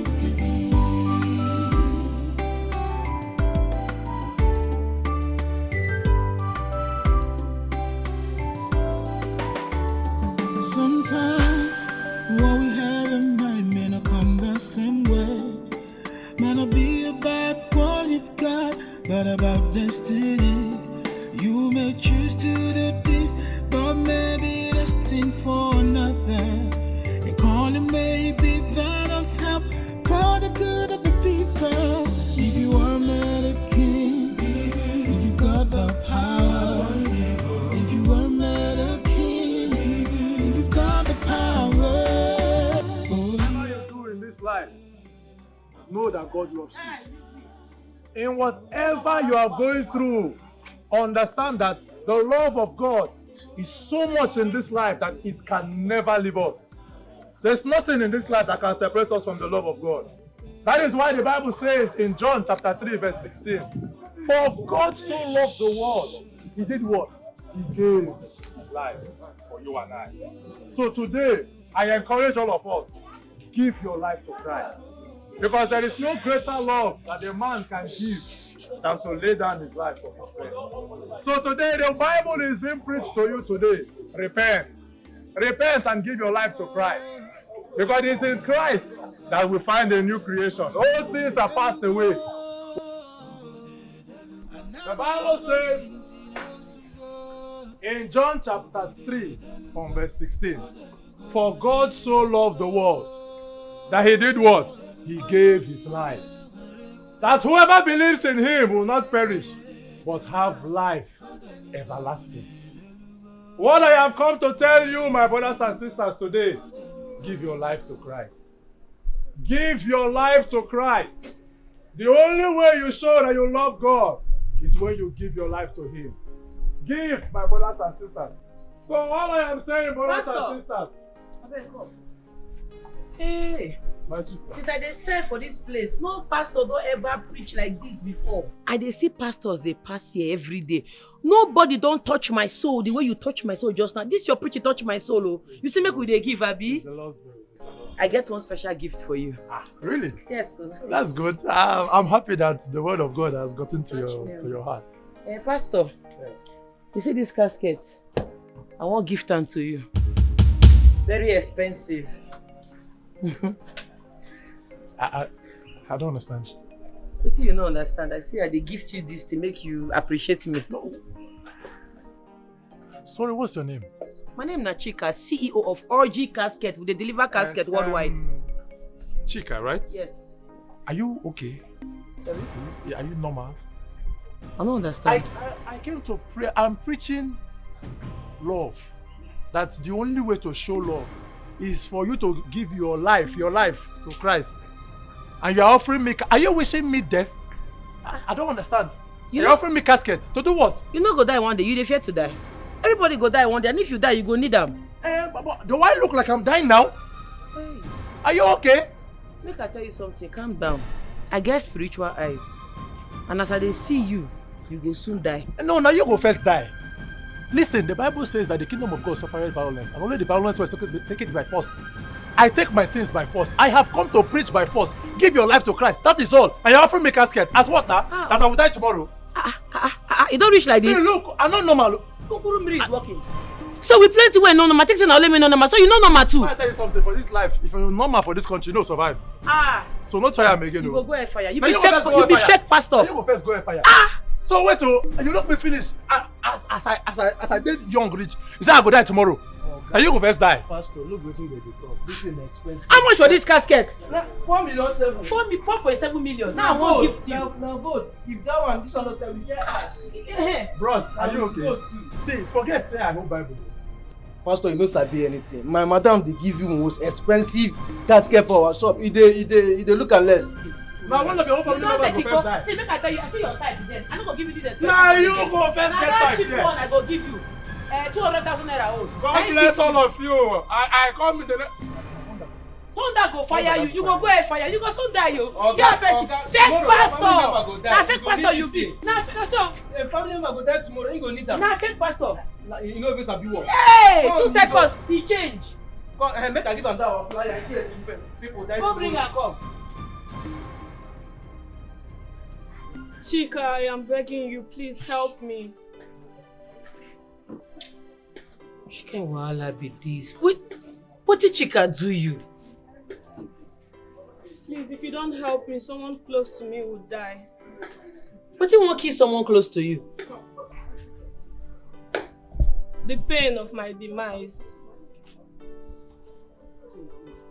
sometimes what we have in mind may not come the same way. May not be about what you've got, but about destiny. You may choose to do this, but maybe destined for nothing. Your calling may be that of help for the good of the people. If you are made a king, if you've got the power, if you are made a king, if you've got the power. Whatever you do in this life, know that God loves you. In whatever you are going through, understand that the love of God is so much in this life that it can never leave us. There's nothing in this life that can separate us from the love of God. That is why the Bible says in John chapter 3 verse 16, for God so loved the world, he did what? He gave his life for you and I. So today, I encourage all of us, give your life to Christ. Because there is no greater love that a man can give than to lay down his life for his friend. So today, the Bible is being preached to you today. Repent. Repent and give your life to Christ. Because it's in Christ that we find a new creation. All things are passed away. The Bible says in John chapter 3 from verse 16, for God so loved the world that he did what? He gave his life. That whoever believes in him will not perish, but have life everlasting. What I have come to tell you, my brothers and sisters, today, give your life to Christ. Give your life to Christ. The only way you show that you love God is when you give your life to him. Give, my brothers and sisters. So all I am saying, brothers Pastor. and sisters. Come. Hey. My sister. Since I dey serve for this place, no pastor don ever preach like this before. I dey see pastors dey pass here every day. Nobody don touch my soul the way you touch my soul just now. This your preaching touch my soul. Oh. You see, make we dey give, Abi. I get one special gift for you. Really? Yes. Sir. That's good. I'm happy that the word of God has gotten to your heart. Pastor, you see this casket? I wan gift am to you. Very expensive. I don't understand. Wetin you no understand? I say I dey gift you this to make you appreciate me. No. Sorry, what's your name? My name na Chica, CEO of Orgy Casket. We dey deliver casket worldwide. Chica, right? Yes. Are you okay? Sorry? Are you normal? I don't understand. I came to pray. I'm preaching love. That's the only way to show love is for you to give your life to Christ. And you're offering me, are you wishing me death? I don't understand. You're offering me casket. To do what? You no go die one day. You dey fear to die. Everybody go die one day. And if you die, you go need them. But do I look like I'm dying now? Hey. Are you okay? Make I tell you something. Calm down. I get spiritual eyes. And as I dey see you, you go soon die. No, now you go first die. Listen, the Bible says that the kingdom of God suffereth violence, and only the violence was taken by force. I take my things by force. I have come to preach by force. Give your life to Christ. That is all. And you're offering me casket. As what now? That I will die tomorrow. You don't reach like this. See, look, I'm not normal. Kukurumiri is working. So we plenty way no normal. Take say now let me no normal. So you know normal too. I tell you something, for this life, if you're normal for this country, you no survive. So not try am again. You go air fire. You Now be fake pastor. You go first go air fire. So wait till you look me finish. As I did young rich, you say I go die tomorrow. And you go first die. Pastor, look wetin dey talk. This is expensive. How much for this casket? 4,700,000. 4.7 million. Now I won't give to you. Now gold. If that one, this one not sell, we get cash. Bros, are you okay? See, forget say I know Bible. Pastor, you no sabi anything. My madam dey give you most expensive casket for our shop. E dey look am less. Now one of your own family members go first die. See, make I tell you, I see your type then. I'm not gonna give you this expensive. Nah, you go first get that back cheap there. one I go give you. 200,000 naira old. God bless all of you. I come with the... Thunder go fire you. You go air fire. You go soon die you. See Oga, a person. Oga, Fake tomorrow, pastor. family member go die. Na You fake go pastor need you this be. thing. Na so. A family member go die tomorrow, you go need am. Na fake pastor. You know if it's a big one. Hey, 2 seconds. He change. Come, make I give am that one flyer. In case people die tomorrow. Go bring her come. Chica, I am begging you, please help me. Which kind wahala be this? What did Chica do you? Please, if you don't help me, someone close to me will die. But you won't kill someone close to you? The pain of my demise.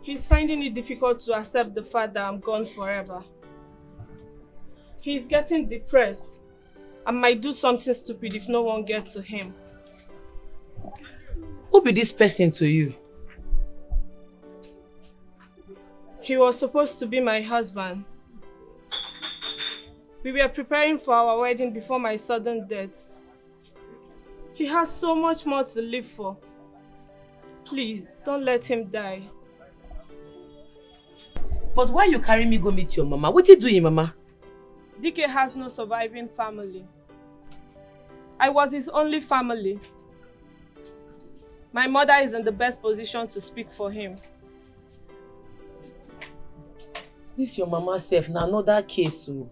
He's finding it difficult to accept the fact that I'm gone forever. He's getting depressed. I might do something stupid if no one gets to him. Who be this person to you? He was supposed to be my husband. We were preparing for our wedding before my sudden death. He has so much more to live for. Please, don't let him die. But why you carry me go meet your mama? What you doing, mama? Dikeh has no surviving family. I was his only family. My mother is in the best position to speak for him. This your mama self, na another case. So.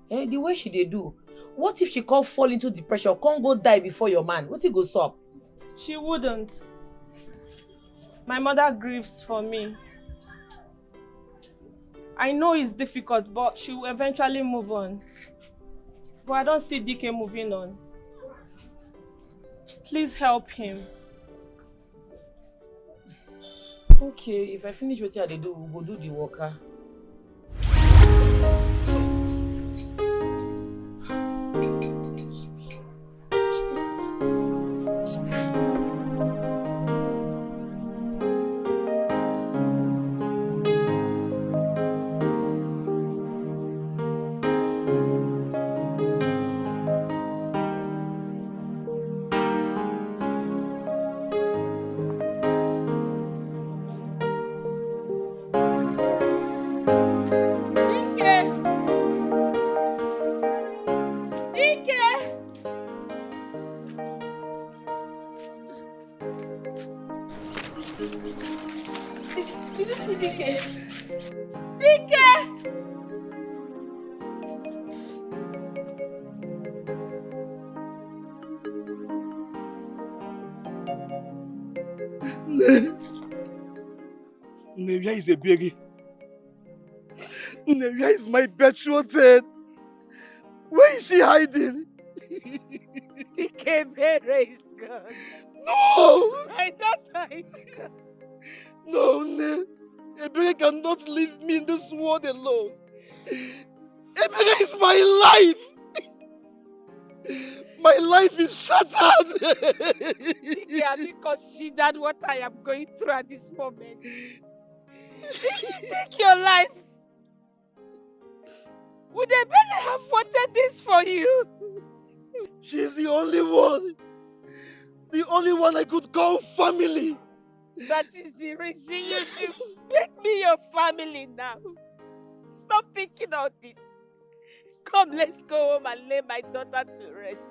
The way she dey do. What if she can't fall into depression, can't go die before your man? What you go sup? She wouldn't. My mother grieves for me. I know it's difficult, but she will eventually move on. But I don't see Dikeh moving on. Please help him. Okay, if I finish what I do, we'll go do the worker. Did you see Dikeh? Dikeh! Where is the baby? Where is my betrothed? Where is she hiding? Dikeh Bere is gone. No! My daughter is gone. No, Ebere cannot leave me in this world alone. Ebere is my life. My life is shattered. Dikeh, have you considered what I am going through at this moment? Take your life. Would Ebere have wanted this for you? She's the only one. The only one I could call family. That is the reason you should make me your family now. Stop thinking all this. Come, let's go home and lay my daughter to rest.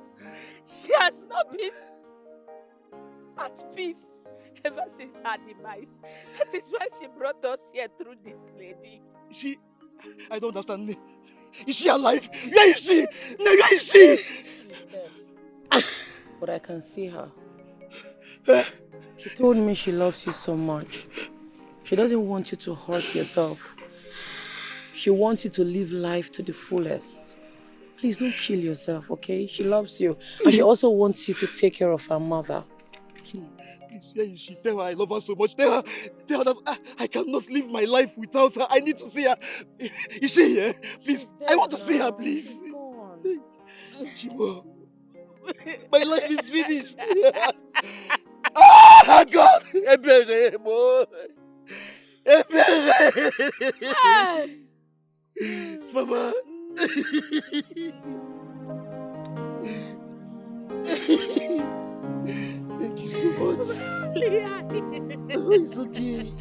She has not been at peace ever since her demise. That is why she brought us here through this lady. I don't understand. Is she alive? Where is she? Where is she? She's dead. But I can see her. She told me she loves you so much. She doesn't want you to hurt yourself. She wants you to live life to the fullest. Please don't kill yourself, okay? She loves you. And she also wants you to take care of her mother. Please, where is she? Tell her I love her so much. Tell her that I cannot live my life without her. I need to see her. Is she here? Please, I want to see her, please. Chimo, my life is finished. Ah, God! Mama. Thank you so much. Oh, it's okay.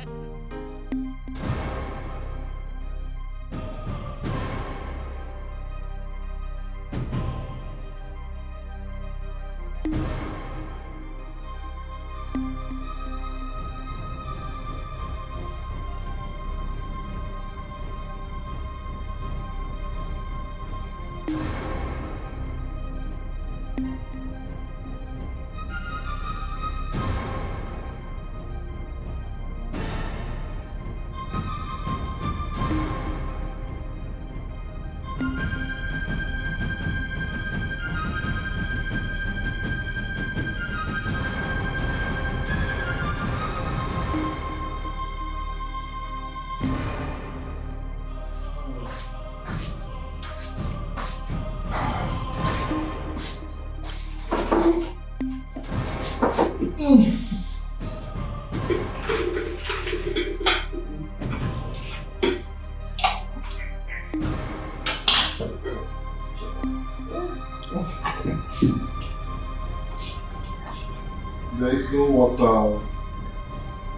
There is no water.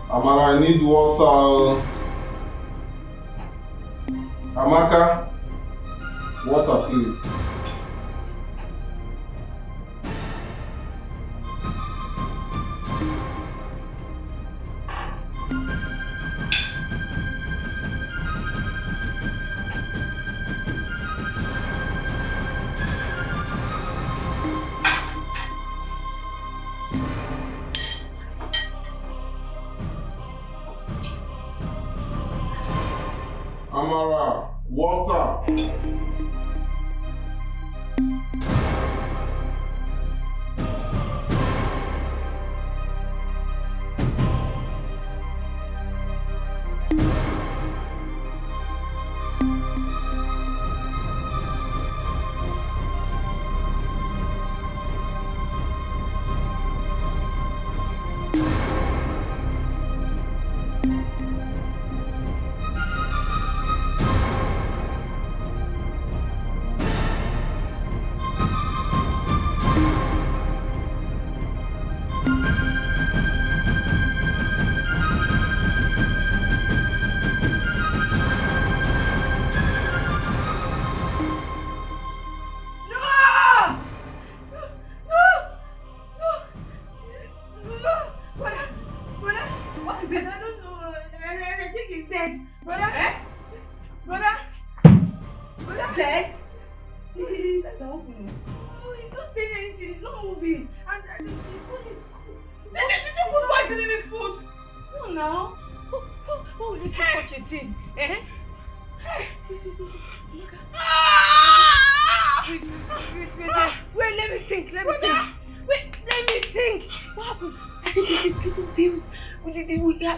Amara, I need water. Amaka, water please. Amara, water.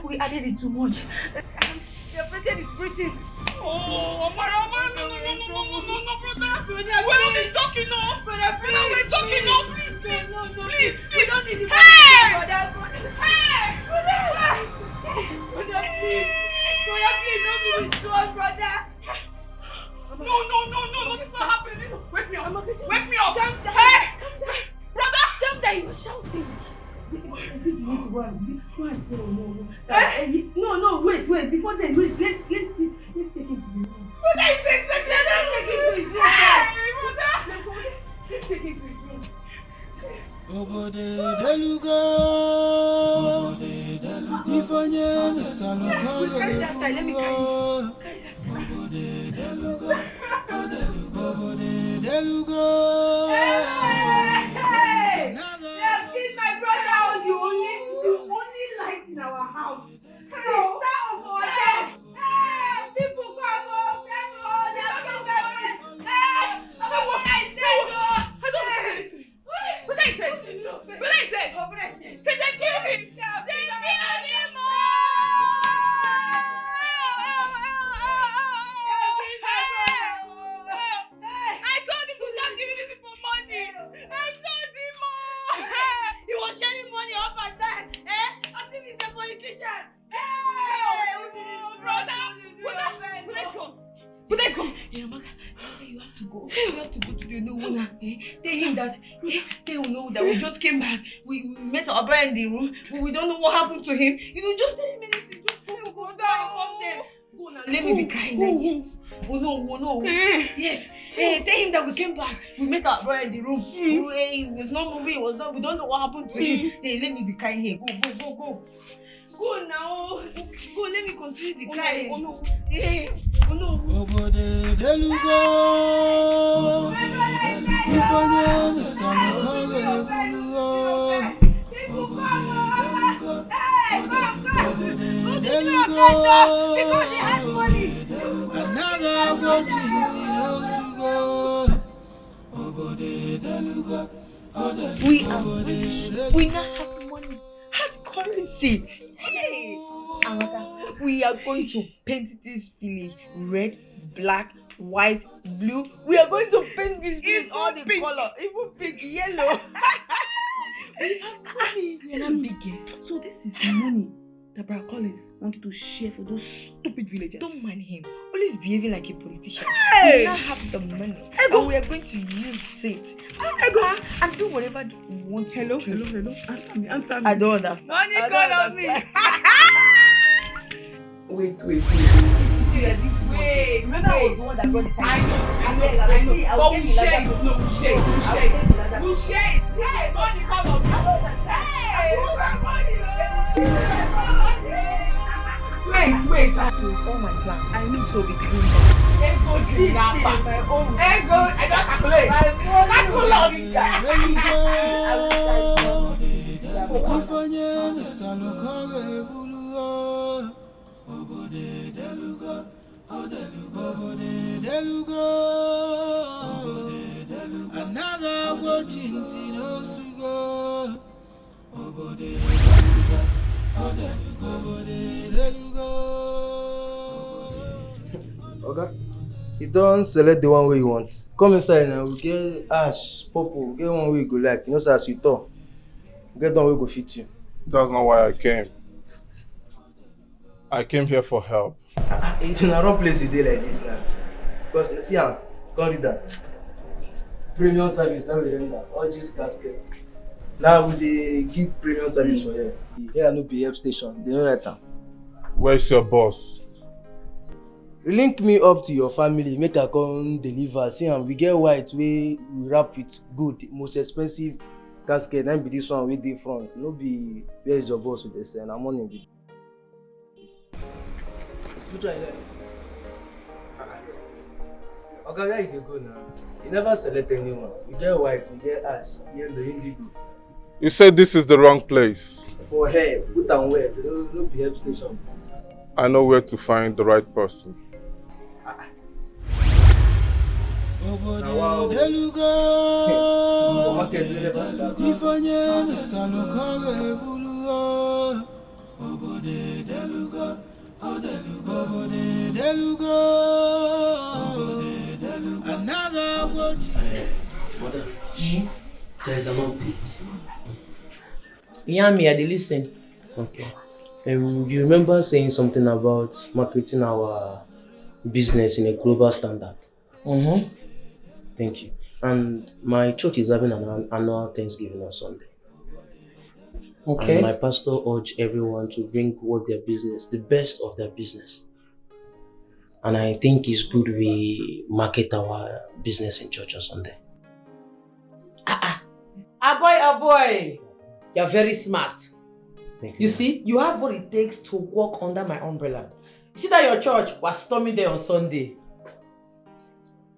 We added it too much. The patient is breathing. Oh, Amara, no, brother. We're talking now. Brother, we're talking now. Please. We don't need the money. Brother, please. Brother, please, don't do this to us, brother. No, this is not happening. Wake me up. Calm down. Hey! Brother! Calm down, you were shouting. I think you need to go and tell him. No, wait. Before then, wait. Let's take him to the room. Let's take him to his room. Let's take him to his room. Obode deluga. Ifanye metalokore. Obode deluga. Obode deluga. Hey! You have seen my brother on the only light in our house. The star of our house. Hey! People come up. They have killed my friend. Hey! I don't say anything. What I said? Oh, but I said. Say they killed him. They killed him. I told him to stop giving this for money. I told him. He was sharing money up and down. As if he's a politician. Brother. But let's go. Hey, Amaka, you have to go. You have to go to the new owner. Tell him that they will know that we just came back. We met our brother in the room. We don't know what happened to him. Just tell him anything. Just go down from them. Go now. Let me be crying again. Oh no. Yes. Tell him that we came back. We met our brother in the room. He was not moving. We don't know what happened to him. Hey, let me be crying here. Go. Go now. Go, let me continue the crying. Oh no. Obode deluga. Ifanye metalokore. Obode deluga. Because he has money. Another watching Tino Sugo. Obode deluga. We are rich. We now have money. Hard currency. Hey! Amaka, we are going to paint this village red, black, white, blue. We are going to paint this village all the color. Even pink, yellow. We have money. You're not big. So this is the money that Brother Collins wanted to share for those stupid villagers. Don't mind him. Always behaving like a politician. Hey! We now have the money. And we are going to use it. And do whatever we want to do. Hello. Answer me. I don't understand. Money call on me. Wait. Wait. Remember I was the one that brought this idea. I know. But we share it. No, we share it. Hey, money come on. Wait. That is all my plan. I know so we can. Ego, I don't calculate. Ifanye metalokore. Obode deluga. Another watching Tino Sugo. Obode deluga. Okay. You don't select the one way you want. Come inside now. We get ash, purple. We get one way you go like. You know, as you talk. We get one way go fit you. That's not why I came. I came here for help. It's in a wrong place you dey like this now. Because see am, come read that. Premium service now we render. All these caskets. Now we dey give premium service for here. Here no be help station. They no write am. Where's your boss? Link me up to your family, make I come deliver. See am, we get white wey we wrap with good, most expensive casket. Then be this one wey dey front. No be where is your boss wey dey send. Na money be. Which one is that? Okay, where you dey go now? You never select anyone. We get white, we get ash, yellow, indigo. You said this is the wrong place. For hair, put am well. No be help station. I know where to find the right person. Obode deluga. Ifanye metalokore. Obode deluga. Another watch. Mother, there is an update. Yeah, me, I dey listen. Okay. You remember saying something about marketing our business in a global standard? Mm-hmm. Thank you. And my church is having an annual Thanksgiving on Sunday. Okay. And my pastor urged everyone to bring what their business, the best of their business. And I think it's good we market our business in church on Sunday. Aboy. You're very smart. You see, you have what it takes to walk under my umbrella. You see that your church was storming there on Sunday.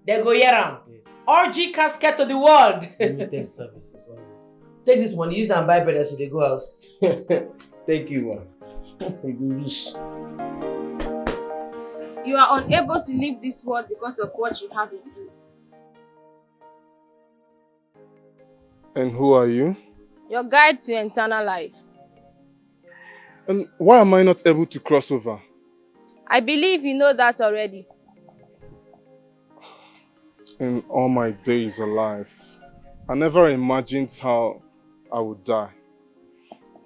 They go Yaram. Orgy casket to the world. Limited services. Take this money, use and buy bread as they go house. Thank you, man. You are unable to leave this world because of what you have in you. And who are you? Your guide to eternal life. And why am I not able to cross over? I believe you know that already. In all my days alive, I never imagined how I would die.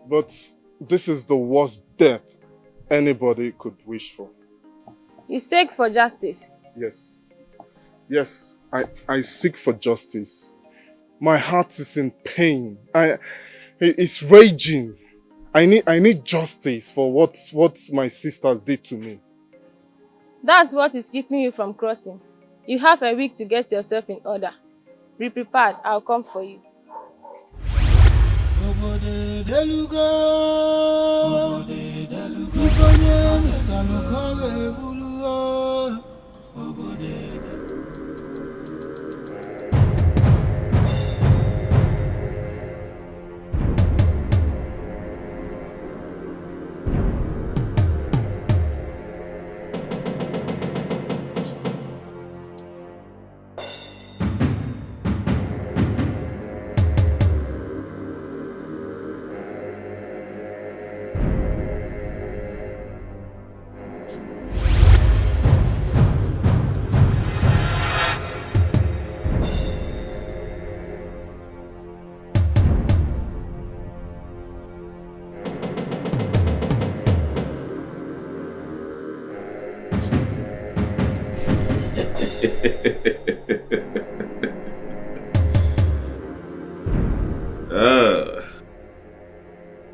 But this is the worst death anybody could wish for. You seek for justice. Yes. Yes, I seek for justice. My heart is in pain. It's raging. I need justice for what my sisters did to me. That's what is keeping you from crossing. You have a week to get yourself in order. Be prepared, I'll come for you.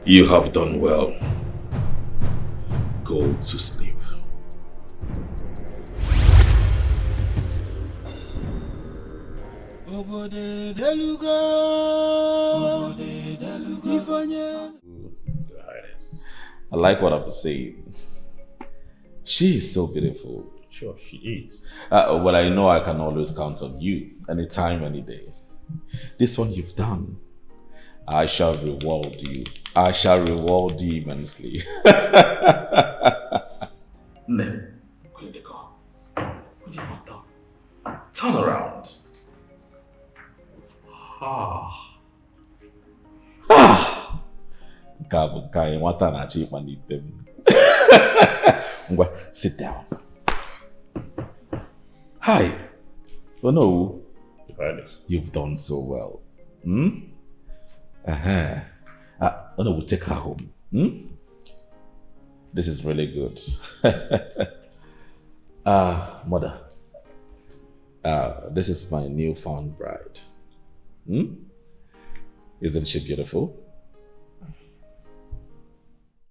You have done well. Go to sleep. I like what I'm saying. She is so beautiful. Sure, she is. Well, I know I can always count on you, anytime, any day. This one you've done. I shall reward you. I shall reward you immensely. No, where do you go? Where do you want to? Turn around. Sit down. Hi. Oh no. You've done so well. Oh no, we'll take her home. This is really good. Mother. This is my newfound bride. Isn't she beautiful?